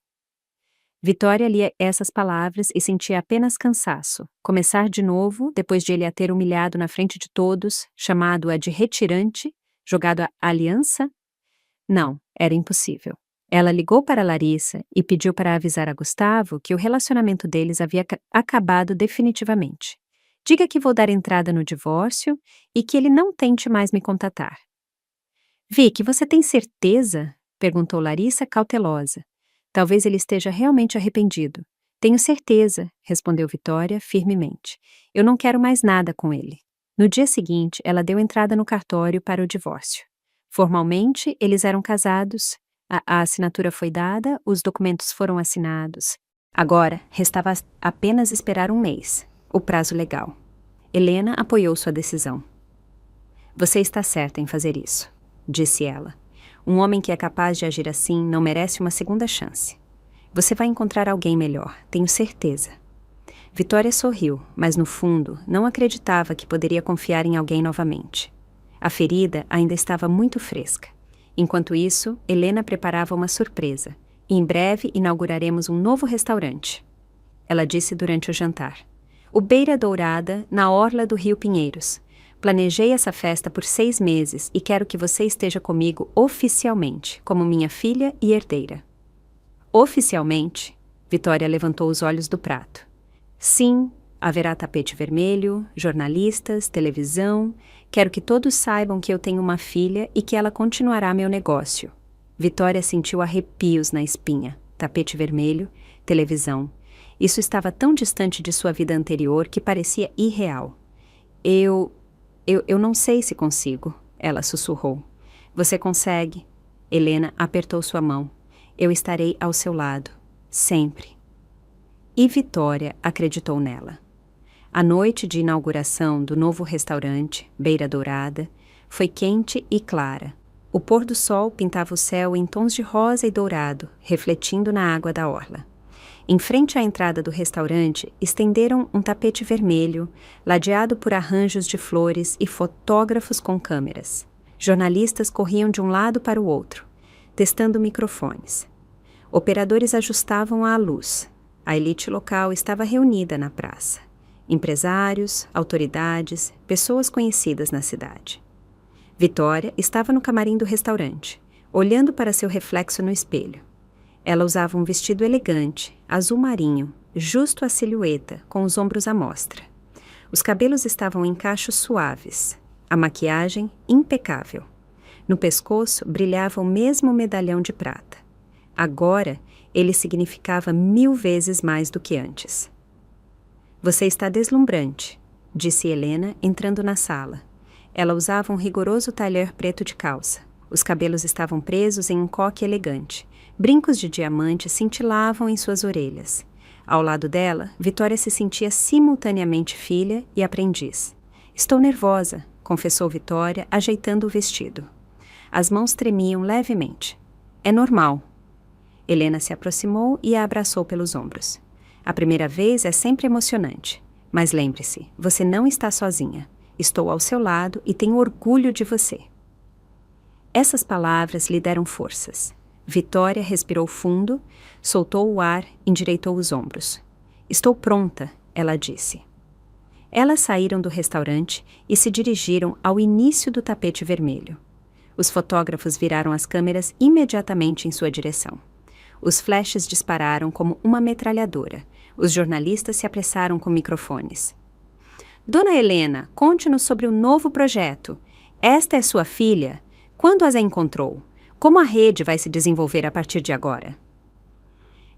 Vitória lia essas palavras e sentia apenas cansaço. Começar de novo, depois de ele a ter humilhado na frente de todos, chamado-a de retirante, jogado a aliança? Não, era impossível. Ela ligou para Larissa e pediu para avisar a Gustavo que o relacionamento deles havia acabado definitivamente. Diga que vou dar entrada no divórcio e que ele não tente mais me contatar. Vicky, você tem certeza? Perguntou Larissa, cautelosa. Talvez ele esteja realmente arrependido. Tenho certeza, respondeu Vitória firmemente. Eu não quero mais nada com ele. No dia seguinte, ela deu entrada no cartório para o divórcio. Formalmente, eles eram casados, a assinatura foi dada, os documentos foram assinados. Agora, restava apenas esperar um mês, o prazo legal. Helena apoiou sua decisão. Você está certa em fazer isso, disse ela. Um homem que é capaz de agir assim não merece uma segunda chance. Você vai encontrar alguém melhor, tenho certeza. Vitória sorriu, mas no fundo não acreditava que poderia confiar em alguém novamente. A ferida ainda estava muito fresca. Enquanto isso, Helena preparava uma surpresa. E em breve inauguraremos um novo restaurante. Ela disse durante o jantar. O Beira Dourada, na orla do Rio Pinheiros. Planejei essa festa por 6 meses e quero que você esteja comigo oficialmente, como minha filha e herdeira. Oficialmente? Vitória levantou os olhos do prato. Sim, haverá tapete vermelho, jornalistas, televisão. Quero que todos saibam que eu tenho uma filha e que ela continuará meu negócio. Vitória sentiu arrepios na espinha. Tapete vermelho, televisão. Isso estava tão distante de sua vida anterior que parecia irreal. Eu não sei se consigo, ela sussurrou. Você consegue. Helena apertou sua mão. Eu estarei ao seu lado, sempre. E Vitória acreditou nela. A noite de inauguração do novo restaurante, Beira Dourada, foi quente e clara. O pôr do sol pintava o céu em tons de rosa e dourado, refletindo na água da orla. Em frente à entrada do restaurante, estenderam um tapete vermelho, ladeado por arranjos de flores e fotógrafos com câmeras. Jornalistas corriam de um lado para o outro, testando microfones. Operadores ajustavam a luz. A elite local estava reunida na praça. Empresários, autoridades, pessoas conhecidas na cidade. Vitória estava no camarim do restaurante, olhando para seu reflexo no espelho. Ela usava um vestido elegante, azul marinho, justo à silhueta, com os ombros à mostra. Os cabelos estavam em cachos suaves, a maquiagem impecável. No pescoço brilhava o mesmo medalhão de prata. Agora, ele significava 1000 vezes mais do que antes. Você está deslumbrante, disse Helena, entrando na sala. Ela usava um rigoroso talher preto de calça. Os cabelos estavam presos em um coque elegante. Brincos de diamante cintilavam em suas orelhas. Ao lado dela, Vitória se sentia simultaneamente filha e aprendiz. Estou nervosa, confessou Vitória, ajeitando o vestido. As mãos tremiam levemente. É normal. Helena se aproximou e a abraçou pelos ombros. A primeira vez é sempre emocionante. Mas lembre-se, você não está sozinha. Estou ao seu lado e tenho orgulho de você. Essas palavras lhe deram forças. Vitória respirou fundo, soltou o ar, endireitou os ombros. Estou pronta, ela disse. Elas saíram do restaurante e se dirigiram ao início do tapete vermelho. Os fotógrafos viraram as câmeras imediatamente em sua direção. Os flashes dispararam como uma metralhadora. Os jornalistas se apressaram com microfones. Dona Helena, conte-nos sobre o novo projeto. Esta é sua filha? Quando as encontrou? Como a rede vai se desenvolver a partir de agora?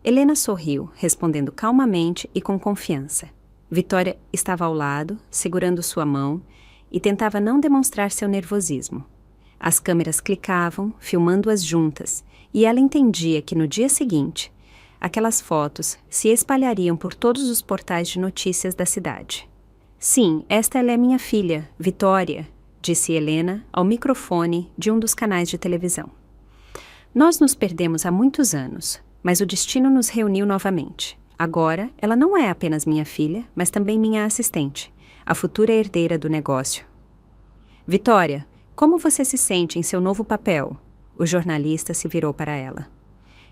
Helena sorriu, respondendo calmamente e com confiança. Vitória estava ao lado, segurando sua mão, e tentava não demonstrar seu nervosismo. As câmeras clicavam, filmando-as juntas, e ela entendia que no dia seguinte, aquelas fotos se espalhariam por todos os portais de notícias da cidade. Sim, esta ela é minha filha, Vitória, disse Helena ao microfone de um dos canais de televisão. Nós nos perdemos há muitos anos, mas o destino nos reuniu novamente. Agora, ela não é apenas minha filha, mas também minha assistente, a futura herdeira do negócio. Vitória, como você se sente em seu novo papel? O jornalista se virou para ela.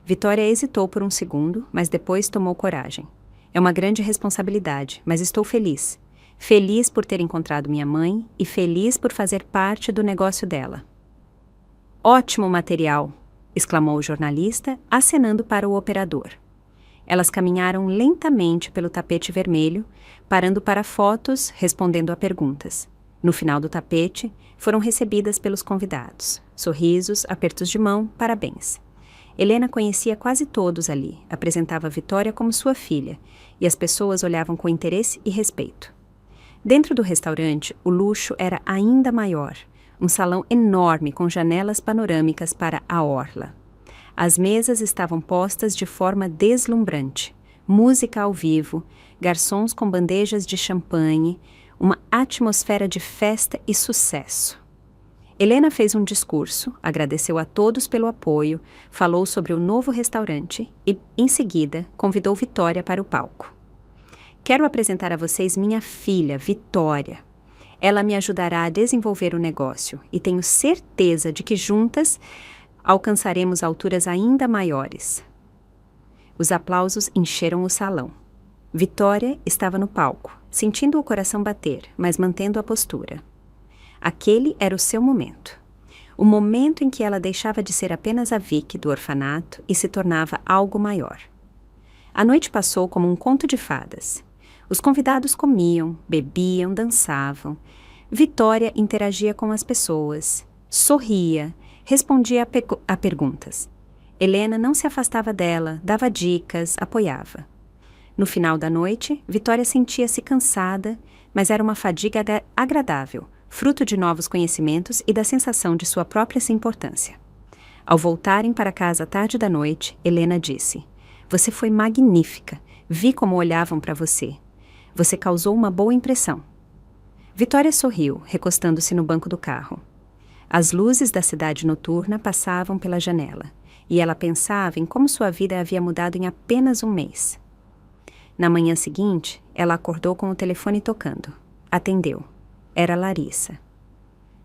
Vitória hesitou por um segundo, mas depois tomou coragem. É uma grande responsabilidade, mas estou feliz. Feliz por ter encontrado minha mãe e feliz por fazer parte do negócio dela. Ótimo material! Exclamou o jornalista, acenando para o operador. Elas caminharam lentamente pelo tapete vermelho, parando para fotos, respondendo a perguntas. No final do tapete, foram recebidas pelos convidados. Sorrisos, apertos de mão, parabéns. Helena conhecia quase todos ali, apresentava Vitória como sua filha, e as pessoas olhavam com interesse e respeito. Dentro do restaurante, o luxo era ainda maior. Um salão enorme com janelas panorâmicas para a orla. As mesas estavam postas de forma deslumbrante. Música ao vivo, garçons com bandejas de champanhe, uma atmosfera de festa e sucesso. Helena fez um discurso, agradeceu a todos pelo apoio, falou sobre o novo restaurante e, em seguida, convidou Vitória para o palco. Quero apresentar a vocês minha filha, Vitória. Ela me ajudará a desenvolver o negócio e tenho certeza de que juntas alcançaremos alturas ainda maiores. Os aplausos encheram o salão. Vitória estava no palco, sentindo o coração bater, mas mantendo a postura. Aquele era o seu momento. O momento em que ela deixava de ser apenas a Vicky do orfanato e se tornava algo maior. A noite passou como um conto de fadas. Os convidados comiam, bebiam, dançavam. Vitória interagia com as pessoas, sorria, respondia a perguntas. Helena não se afastava dela, dava dicas, apoiava. No final da noite, Vitória sentia-se cansada, mas era uma fadiga agradável, fruto de novos conhecimentos e da sensação de sua própria importância. Ao voltarem para casa à tarde da noite, Helena disse: "Você foi magnífica. Vi como olhavam para você. Você causou uma boa impressão." Vitória sorriu, recostando-se no banco do carro. As luzes da cidade noturna passavam pela janela, e ela pensava em como sua vida havia mudado em apenas um mês. Na manhã seguinte, ela acordou com o telefone tocando. Atendeu. Era Larissa.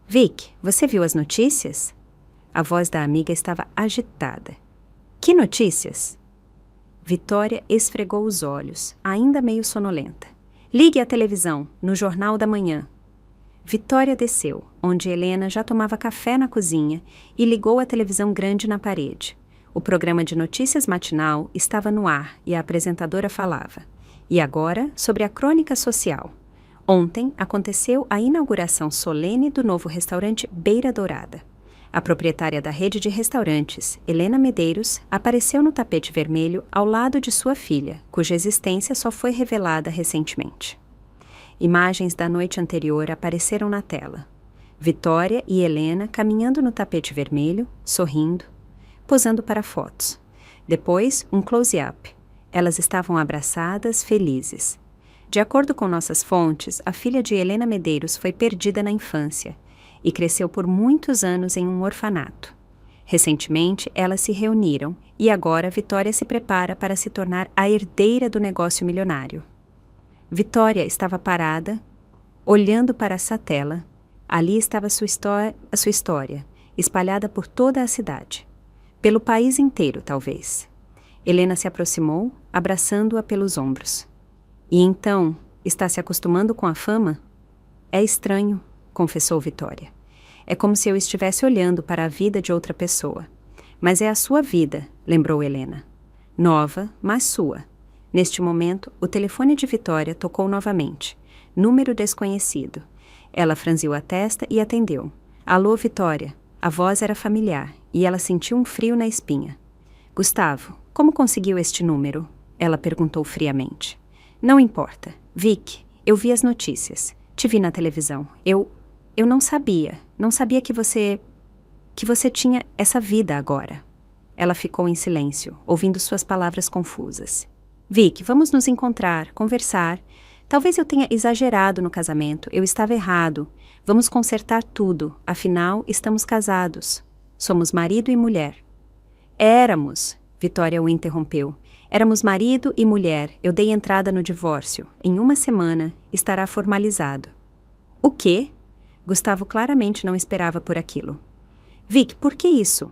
"Vic, você viu as notícias?" A voz da amiga estava agitada. "Que notícias?" Vitória esfregou os olhos, ainda meio sonolenta. "Ligue a televisão, no Jornal da Manhã." Vitória desceu, onde Helena já tomava café na cozinha, e ligou a televisão grande na parede. O programa de notícias matinal estava no ar e a apresentadora falava. E agora, sobre a crônica social. Ontem aconteceu a inauguração solene do novo restaurante Beira Dourada. A proprietária da rede de restaurantes, Helena Medeiros, apareceu no tapete vermelho ao lado de sua filha, cuja existência só foi revelada recentemente. Imagens da noite anterior apareceram na tela. Vitória e Helena caminhando no tapete vermelho, sorrindo, posando para fotos. Depois, um close-up. Elas estavam abraçadas, felizes. De acordo com nossas fontes, a filha de Helena Medeiros foi perdida na infância e cresceu por muitos anos em um orfanato. Recentemente, elas se reuniram e agora Vitória se prepara para se tornar a herdeira do negócio milionário. Vitória estava parada, olhando para essa tela. Ali estava a sua história, espalhada por toda a cidade. Pelo país inteiro, talvez. Helena se aproximou, abraçando-a pelos ombros. "E então, está se acostumando com a fama?" "É estranho", confessou Vitória. "É como se eu estivesse olhando para a vida de outra pessoa. Mas é a sua vida", lembrou Helena. "Nova, mas sua." Neste momento, o telefone de Vitória tocou novamente. Número desconhecido. Ela franziu a testa e atendeu. "Alô, Vitória." A voz era familiar e ela sentiu um frio na espinha. "Gustavo, como conseguiu este número?" Ela perguntou friamente. "Não importa. Vic, eu vi as notícias. Te vi na televisão. Eu não sabia. Não sabia que você tinha essa vida agora." Ela ficou em silêncio, ouvindo suas palavras confusas. "Vic, vamos nos encontrar, conversar. Talvez eu tenha exagerado no casamento, eu estava errado. Vamos consertar tudo, afinal, estamos casados. Somos marido e mulher. Éramos, Vitória o interrompeu. Éramos marido e mulher, eu dei entrada no divórcio. Em uma semana, estará formalizado. O quê? Gustavo claramente não esperava por aquilo. Vic, por que isso?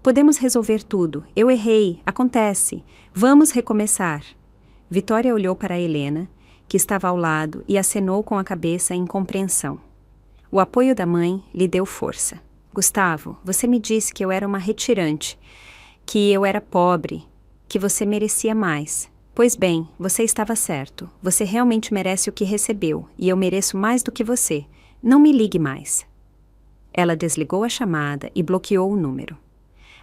Podemos resolver tudo. Eu errei. Acontece. Vamos recomeçar. Vitória olhou para Helena, que estava ao lado, e acenou com a cabeça em compreensão. O apoio da mãe lhe deu força. Gustavo, você me disse que eu era uma retirante, que eu era pobre, que você merecia mais. Pois bem, você estava certo. Você realmente merece o que recebeu, e eu mereço mais do que você. Não me ligue mais. Ela desligou a chamada e bloqueou o número.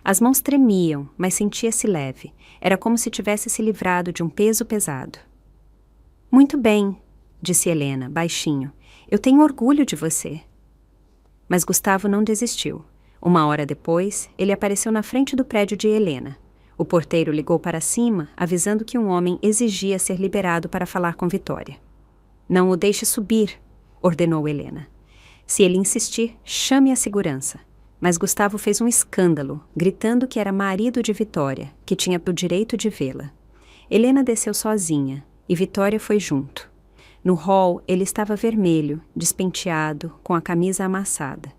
As mãos tremiam, mas sentia-se leve. Era como se tivesse se livrado de um peso pesado. Muito bem, disse Helena, baixinho. Eu tenho orgulho de você. Mas Gustavo não desistiu. Uma hora depois, ele apareceu na frente do prédio de Helena. O porteiro ligou para cima, avisando que um homem exigia ser liberado para falar com Vitória. Não o deixe subir, ordenou Helena. Se ele insistir, chame a segurança. Mas Gustavo fez um escândalo, gritando que era marido de Vitória, que tinha o direito de vê-la. Helena desceu sozinha, e Vitória foi junto. No hall, ele estava vermelho, despenteado, com a camisa amassada.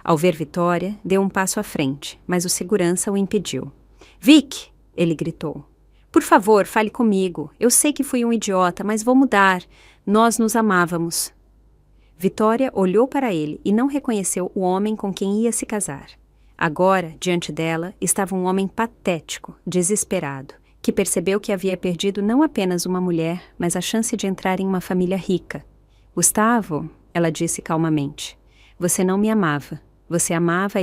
Ao ver Vitória, deu um passo à frente, mas o segurança o impediu. Vic! Ele gritou. Por favor, fale comigo. Eu sei que fui um idiota, mas vou mudar. Nós nos amávamos. Vitória olhou para ele e não reconheceu o homem com quem ia se casar. Agora, diante dela, estava um homem patético, desesperado, que percebeu que havia perdido não apenas uma mulher, mas a chance de entrar em uma família rica. Gustavo, ela disse calmamente, você não me amava. Você amava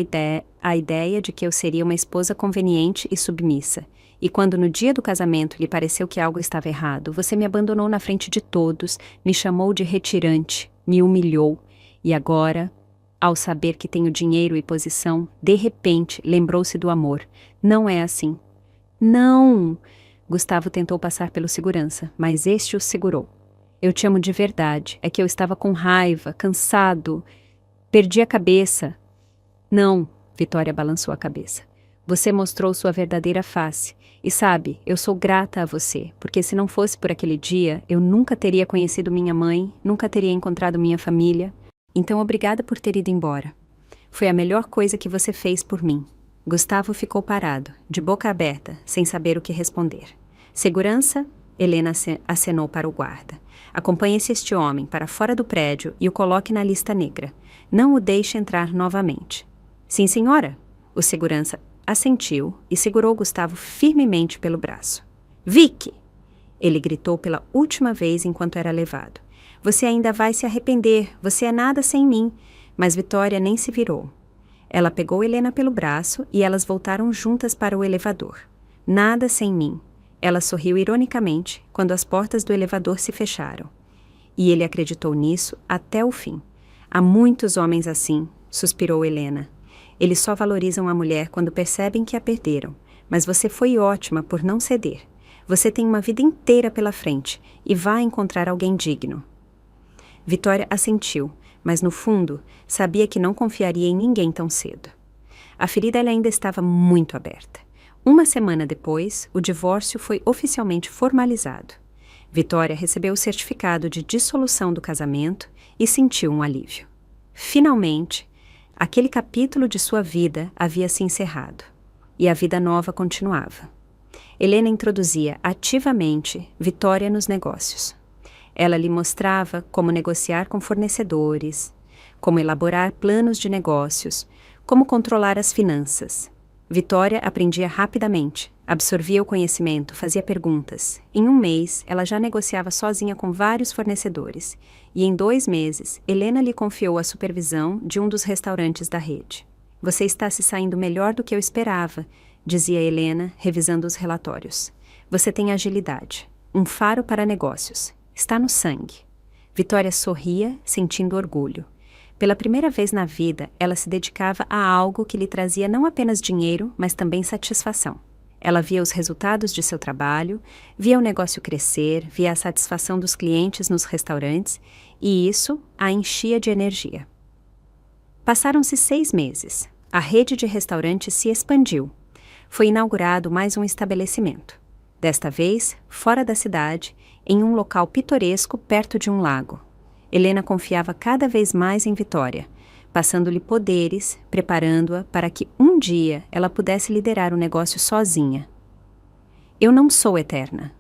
a ideia de que eu seria uma esposa conveniente e submissa. E quando no dia do casamento lhe pareceu que algo estava errado, você me abandonou na frente de todos, me chamou de retirante, me humilhou. E agora, ao saber que tenho dinheiro e posição, de repente lembrou-se do amor. Não é assim. Não! Gustavo tentou passar pelo segurança, mas este o segurou. Eu te amo de verdade. É que eu estava com raiva, cansado. Perdi a cabeça. Não, Vitória balançou a cabeça. Você mostrou sua verdadeira face. E sabe, eu sou grata a você, porque se não fosse por aquele dia, eu nunca teria conhecido minha mãe, nunca teria encontrado minha família. Então obrigada por ter ido embora. Foi a melhor coisa que você fez por mim. Gustavo ficou parado, de boca aberta, sem saber o que responder. Segurança? Helena acenou para o guarda. Acompanhe-se este homem para fora do prédio e o coloque na lista negra. Não o deixe entrar novamente. Sim, senhora. O segurança assentiu e segurou Gustavo firmemente pelo braço. Vic! Ele gritou pela última vez enquanto era levado. Você ainda vai se arrepender, você é nada sem mim. Mas Vitória nem se virou. Ela pegou Helena pelo braço e elas voltaram juntas para o elevador. Nada sem mim. Ela sorriu ironicamente quando as portas do elevador se fecharam. E ele acreditou nisso até o fim. Há muitos homens assim, suspirou Helena. Eles só valorizam a mulher quando percebem que a perderam. Mas você foi ótima por não ceder. Você tem uma vida inteira pela frente e vai encontrar alguém digno. Vitória assentiu, mas no fundo sabia que não confiaria em ninguém tão cedo. A ferida ainda estava muito aberta. Uma semana depois, o divórcio foi oficialmente formalizado. Vitória recebeu o certificado de dissolução do casamento e sentiu um alívio. Finalmente, aquele capítulo de sua vida havia se encerrado, e a vida nova continuava. Helena introduzia ativamente Vitória nos negócios. Ela lhe mostrava como negociar com fornecedores, como elaborar planos de negócios, como controlar as finanças. Vitória aprendia rapidamente, absorvia o conhecimento, fazia perguntas. Em um mês, ela já negociava sozinha com vários fornecedores. E em 2 meses, Helena lhe confiou a supervisão de um dos restaurantes da rede. Você está se saindo melhor do que eu esperava, dizia Helena, revisando os relatórios. Você tem agilidade, um faro para negócios. Está no sangue. Vitória sorria, sentindo orgulho. Pela primeira vez na vida, ela se dedicava a algo que lhe trazia não apenas dinheiro, mas também satisfação. Ela via os resultados de seu trabalho, via o negócio crescer, via a satisfação dos clientes nos restaurantes, e isso a enchia de energia. Passaram-se 6 meses. A rede de restaurantes se expandiu. Foi inaugurado mais um estabelecimento. Desta vez, fora da cidade, em um local pitoresco perto de um lago. Helena confiava cada vez mais em Vitória, passando-lhe poderes, preparando-a para que um dia ela pudesse liderar o negócio sozinha. "Eu não sou eterna",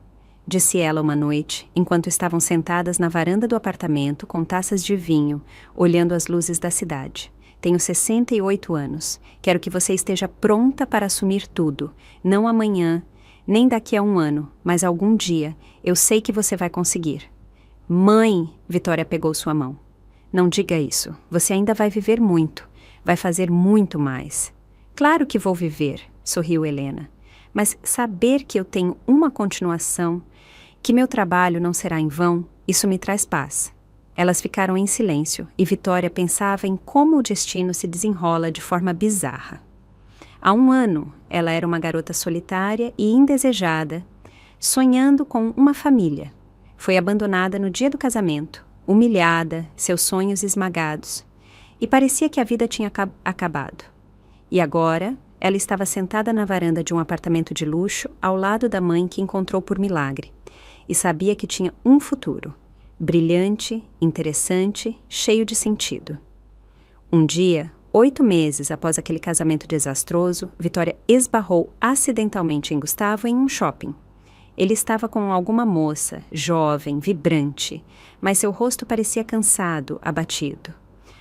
disse ela uma noite, enquanto estavam sentadas na varanda do apartamento com taças de vinho, olhando as luzes da cidade. "Tenho 68 anos. Quero que você esteja pronta para assumir tudo. Não amanhã, nem daqui a 1 ano, mas algum dia. Eu sei que você vai conseguir." "Mãe!" Vitória pegou sua mão. "Não diga isso. Você ainda vai viver muito. Vai fazer muito mais." "Claro que vou viver", sorriu Helena. "Mas saber que eu tenho uma continuação, que meu trabalho não será em vão, isso me traz paz." Elas ficaram em silêncio e Vitória pensava em como o destino se desenrola de forma bizarra. Há 1 ano, ela era uma garota solitária e indesejada, sonhando com uma família. Foi abandonada no dia do casamento, humilhada, seus sonhos esmagados. E parecia que a vida tinha acabado. E agora, ela estava sentada na varanda de um apartamento de luxo, ao lado da mãe que encontrou por milagre. E sabia que tinha um futuro. Brilhante, interessante, cheio de sentido. Um dia, 8 meses após aquele casamento desastroso, Vitória esbarrou acidentalmente em Gustavo em um shopping. Ele estava com alguma moça, jovem, vibrante, mas seu rosto parecia cansado, abatido.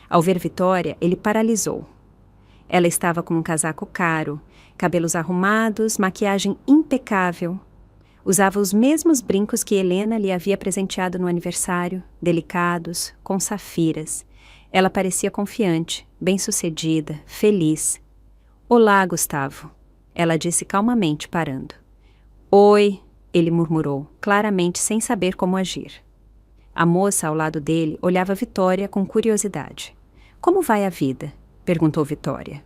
Ao ver Vitória, ele paralisou. Ela estava com um casaco caro, cabelos arrumados, maquiagem impecável. Usava os mesmos brincos que Helena lhe havia presenteado no aniversário, delicados, com safiras. Ela parecia confiante, bem-sucedida, feliz. "Olá, Gustavo", ela disse calmamente, parando. "Oi", ele murmurou, claramente sem saber como agir. A moça ao lado dele olhava Vitória com curiosidade. "Como vai a vida?", perguntou Vitória.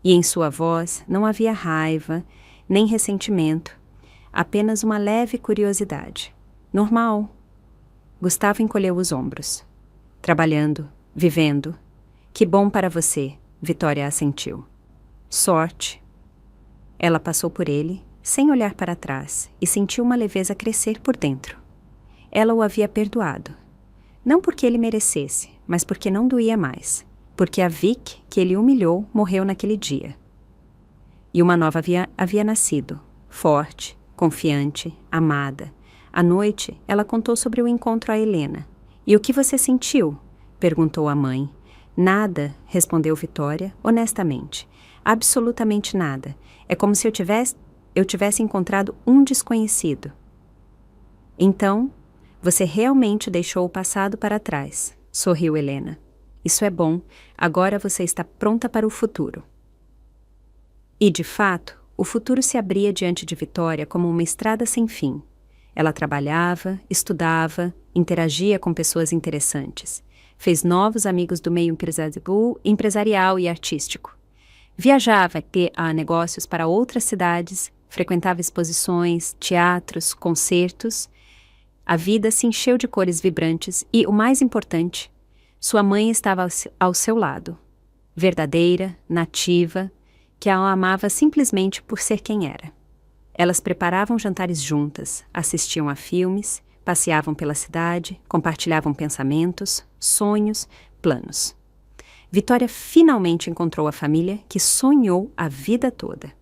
E em sua voz não havia raiva, nem ressentimento, apenas uma leve curiosidade. "Normal." Gustavo encolheu os ombros. "Trabalhando, vivendo. Que bom para você", Vitória assentiu. "Sorte." Ela passou por ele, sem olhar para trás, e sentiu uma leveza crescer por dentro. Ela o havia perdoado. Não porque ele merecesse, mas porque não doía mais. Porque a Vic, que ele humilhou, morreu naquele dia. E uma nova havia nascido, forte, confiante, amada. À noite, ela contou sobre o encontro a Helena. "E o que você sentiu?", perguntou a mãe. "Nada", respondeu Vitória, honestamente. "Absolutamente nada. É como se eu tivesse encontrado um desconhecido." "Então, você realmente deixou o passado para trás", sorriu Helena. "Isso é bom. Agora você está pronta para o futuro." E, de fato, o futuro se abria diante de Vitória como uma estrada sem fim. Ela trabalhava, estudava, interagia com pessoas interessantes. Fez novos amigos do meio empresarial e artístico. Viajava a negócios para outras cidades, frequentava exposições, teatros, concertos. A vida se encheu de cores vibrantes e, o mais importante, sua mãe estava ao seu lado. Verdadeira, nativa, que a amava simplesmente por ser quem era. Elas preparavam jantares juntas, assistiam a filmes, passeavam pela cidade, compartilhavam pensamentos, sonhos, planos. Vitória finalmente encontrou a família que sonhou a vida toda.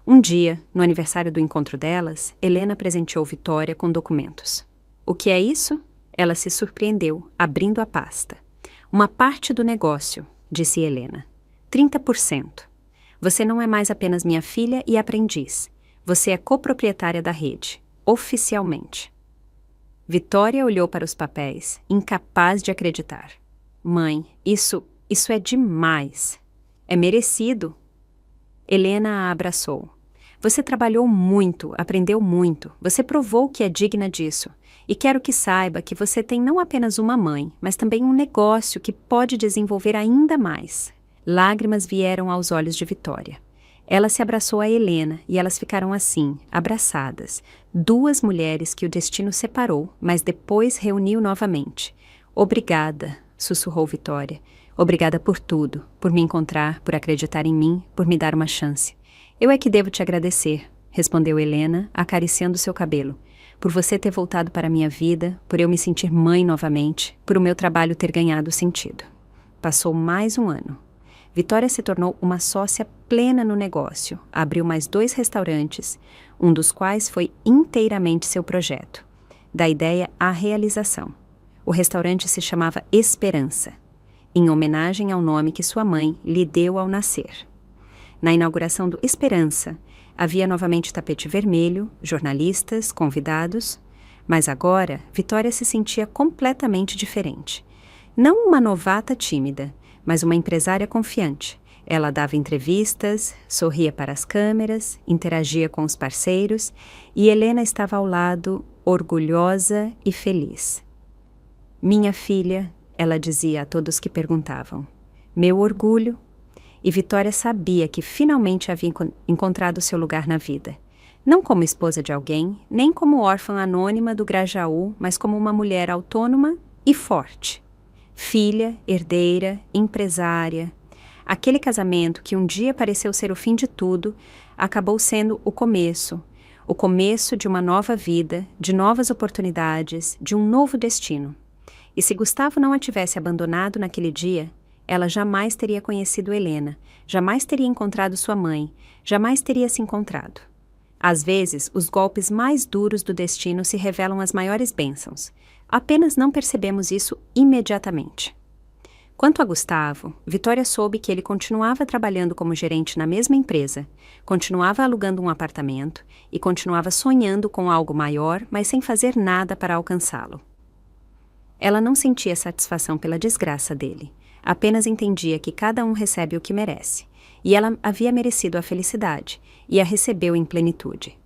Um dia, no aniversário do encontro delas, Helena presenteou Vitória com documentos. "O que é isso?", ela se surpreendeu, abrindo a pasta. "Uma parte do negócio", disse Helena. 30%. "Você não é mais apenas minha filha e aprendiz. Você é coproprietária da rede, oficialmente." Vitória olhou para os papéis, incapaz de acreditar. "Mãe, isso é demais. É merecido." Helena a abraçou. "Você trabalhou muito, aprendeu muito. Você provou que é digna disso. E quero que saiba que você tem não apenas uma mãe, mas também um negócio que pode desenvolver ainda mais." Lágrimas vieram aos olhos de Vitória. Ela se abraçou a Helena e elas ficaram assim, abraçadas. Duas mulheres que o destino separou, mas depois reuniu novamente. Obrigada, sussurrou Vitória. Obrigada por tudo, por me encontrar, por acreditar em mim, por me dar uma chance. Eu é que devo te agradecer, respondeu Helena, acariciando seu cabelo. Por você ter voltado para a minha vida, por eu me sentir mãe novamente, por o meu trabalho ter ganhado sentido. Passou mais um ano. Vitória se tornou uma sócia plena no negócio, abriu mais 2 restaurantes, um dos quais foi inteiramente seu projeto. Da ideia à realização. O restaurante se chamava Esperança, em homenagem ao nome que sua mãe lhe deu ao nascer. Na inauguração do Esperança, havia novamente tapete vermelho, jornalistas, convidados, mas agora Vitória se sentia completamente diferente. Não uma novata tímida, mas uma empresária confiante. Ela dava entrevistas, sorria para as câmeras, interagia com os parceiros e Helena estava ao lado, orgulhosa e feliz. Minha filha, ela dizia a todos que perguntavam. Meu orgulho. E Vitória sabia que finalmente havia encontrado seu lugar na vida. Não como esposa de alguém, nem como órfã anônima do Grajaú, mas como uma mulher autônoma e forte. Filha, herdeira, empresária. Aquele casamento que um dia pareceu ser o fim de tudo, acabou sendo o começo de uma nova vida, de novas oportunidades, de um novo destino. E se Gustavo não a tivesse abandonado naquele dia, ela jamais teria conhecido Helena, jamais teria encontrado sua mãe, jamais teria se encontrado. Às vezes, os golpes mais duros do destino se revelam as maiores bênçãos. Apenas não percebemos isso imediatamente. Quanto a Gustavo, Vitória soube que ele continuava trabalhando como gerente na mesma empresa, continuava alugando um apartamento e continuava sonhando com algo maior, mas sem fazer nada para alcançá-lo. Ela não sentia satisfação pela desgraça dele, apenas entendia que cada um recebe o que merece, e ela havia merecido a felicidade, e a recebeu em plenitude.